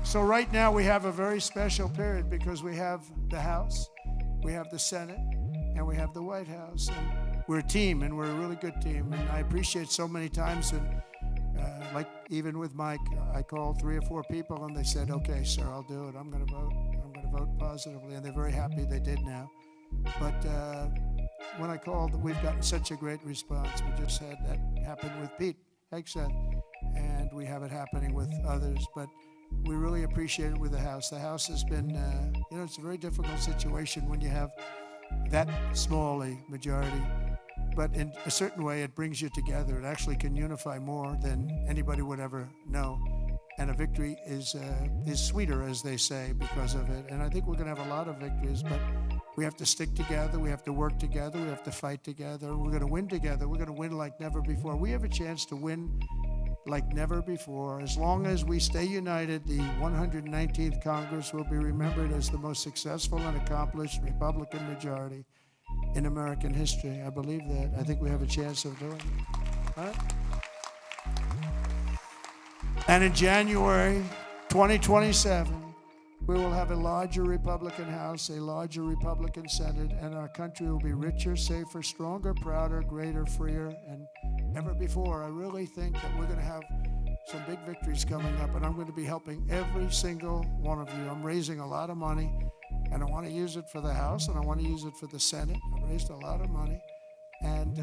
So right now we have a very special period because we have the House, we have the Senate, and we have the White House. And we're a team, and we're a really good team. And I appreciate so many times, and like even with Mike, I called 3 or 4 people, and they said, okay, sir, I'll do it. I'm going to vote. I'm going to vote positively. And they're very happy they did now. But when I called, we've gotten such a great response. We just had that happen with Pete Hegseth, and we have it happening with others. But we really appreciate it with the House. The House has been, it's a very difficult situation when you have that small a majority. But in a certain way, it brings you together. It actually can unify more than anybody would ever know. And a victory is sweeter, as they say, because of it. And I think we're going to have a lot of victories, but we have to stick together. We have to work together. We have to fight together. We're going to win together. We're going to win like never before. We have a chance to win like never before. As long as we stay united, the 119th Congress will be remembered as the most successful and accomplished Republican majority in American history. I believe that. I think we have a chance of doing it. All right? And in January 2027, we will have a larger Republican House, a larger Republican Senate, and our country will be richer, safer, stronger, prouder, greater, freer, and ever before. I really think that we're going to have some big victories coming up, and I'm going to be helping every single one of you. I'm raising a lot of money, and I want to use it for the House, and I want to use it for the Senate. I've raised a lot of money. And,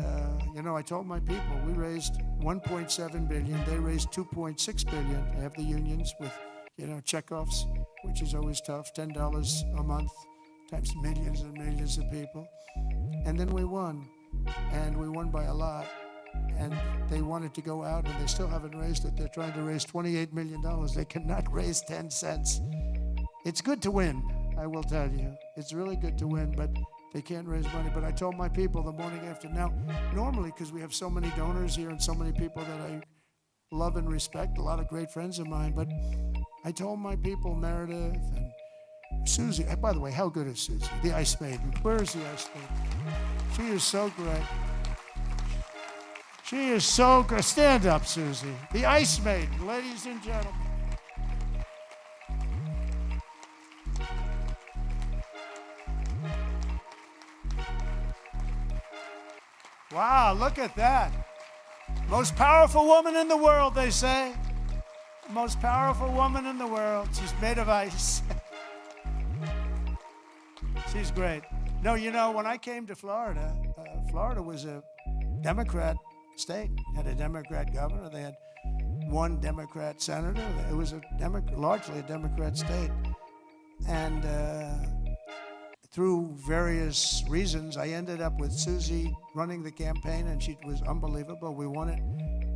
I told my people, we raised $1.7 billion. They raised $2.6 billion. I have the unions with, checkoffs, which is always tough, $10 a month times millions and millions of people. And then we won. And we won by a lot. And they wanted to go out, and they still haven't raised it. They're trying to raise $28 million. They cannot raise 10 cents. It's good to win, I will tell you. It's really good to win, but they can't raise money. But I told my people the morning after. Now, normally, because we have so many donors here and so many people that I love and respect, a lot of great friends of mine, but I told my people, Meredith and Susie, by the way, how good is Susie? The Ice Maiden. Where is the Ice Maiden? She is so great. She is so good. Stand up, Susie. The Ice Maiden, ladies and gentlemen. Wow, look at that. Most powerful woman in the world, they say. Most powerful woman in the world. She's made of ice. She's great. No, when I came to Florida, Florida was a Democrat state. Had a Democrat governor. They had one Democrat senator. It was largely a Democrat state. And through various reasons, I ended up with Susie running the campaign, and she was unbelievable. We won it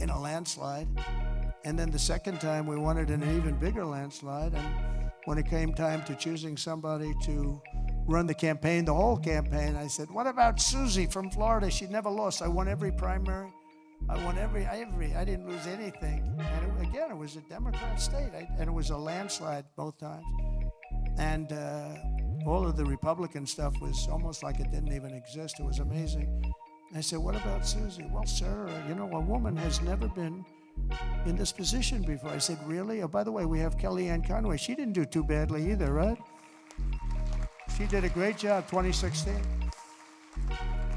in a landslide. And then the second time, we won it in an even bigger landslide. And when it came time to choosing somebody to run the campaign, the whole campaign, I said, what about Susie from Florida? She never lost. I won every primary. I won every. I didn't lose anything. And again, it was a Democrat state, and it was a landslide both times. And all of the Republican stuff was almost like it didn't even exist. It was amazing. I said, what about Susie? Well, sir, a woman has never been in this position before. I said, really? Oh, by the way, we have Kellyanne Conway. She didn't do too badly either, right? She did a great job, 2016.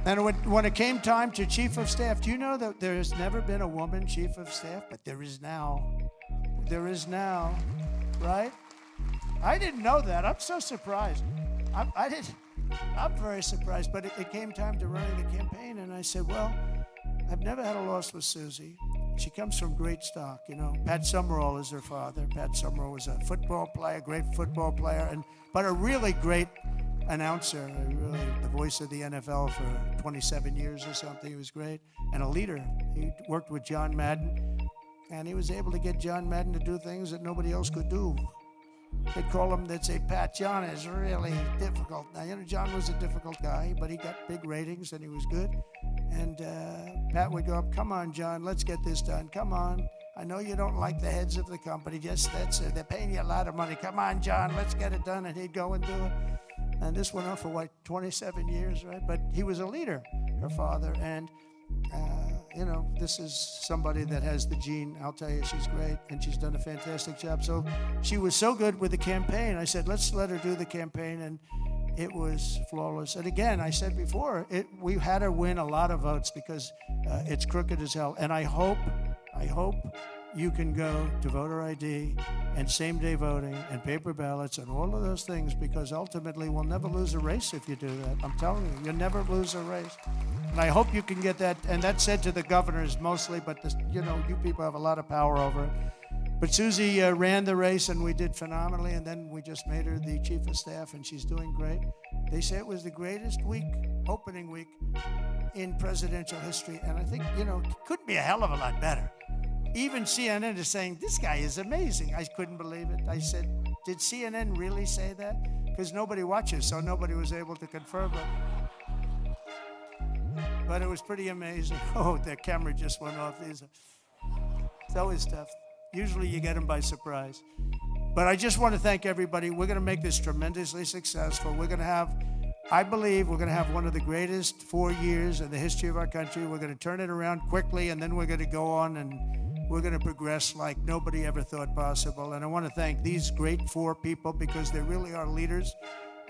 And when it came time to chief of staff, do you know that there has never been a woman chief of staff? But there is now. There is now, right? I didn't know that. I'm so surprised. I'm very surprised. But it came time to running the campaign, and I said, well, I've never had a loss with Susie. She comes from great stock, Pat Summerall is her father. Pat Summerall was a football player, great football player, but a really great announcer, really the voice of the NFL for 27 years or something. He was great, and a leader. He worked with John Madden, and he was able to get John Madden to do things that nobody else could do. They'd say, Pat, John is really difficult. Now, John was a difficult guy, but he got big ratings, and he was good. And Pat would go up, come on, John, let's get this done. Come on. I know you don't like the heads of the company. Yes, that's it. They're paying you a lot of money. Come on, John, let's get it done. And he'd go and do it. And this went on for, what, 27 years, right? But he was a leader, her father. And, this is somebody that has the gene. I'll tell you, she's great, and she's done a fantastic job. So she was so good with the campaign. I said, let's let her do the campaign, and it was flawless. And again, I said before, we had her win a lot of votes because it's crooked as hell. And I hope you can go to voter ID and same-day voting and paper ballots and all of those things, because ultimately we'll never lose a race if you do that. I'm telling you, you'll never lose a race. And I hope you can get that. And that's said to the governors mostly, but you people have a lot of power over it. But Susie ran the race, and we did phenomenally, and then we just made her the chief of staff, and she's doing great. They say it was the greatest opening week in presidential history, and I think, it couldn't be a hell of a lot better. Even CNN is saying, this guy is amazing. I couldn't believe it. I said, did CNN really say that? Because nobody watches, so nobody was able to confirm it. But it was pretty amazing. Oh, the camera just went off. It's always tough. Usually you get them by surprise. But I just want to thank everybody. We're going to make this tremendously successful. I believe we're going to have one of the greatest 4 years in the history of our country. We're going to turn it around quickly, and then we're going to go on and we're going to progress like nobody ever thought possible. And I want to thank these great 4 people, because they really are leaders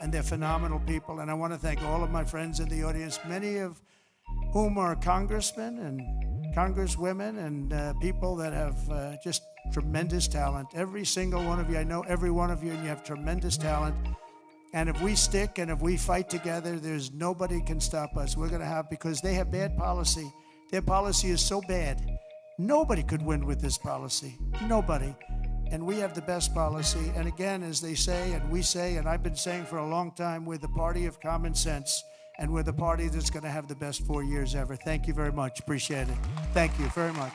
and they're phenomenal people. And I want to thank all of my friends in the audience, many of whom are congressmen and congresswomen and people that have just tremendous talent. Every single one of you, I know every one of you, and you have tremendous talent. And if we stick and if we fight together, there's nobody can stop us. We're going to have, because they have bad policy. Their policy is so bad. Nobody could win with this policy. Nobody. And we have the best policy. And again, as they say, and we say, and I've been saying for a long time, we're the party of common sense. And we're the party that's going to have the best 4 years ever. Thank you very much. Appreciate it. Thank you very much.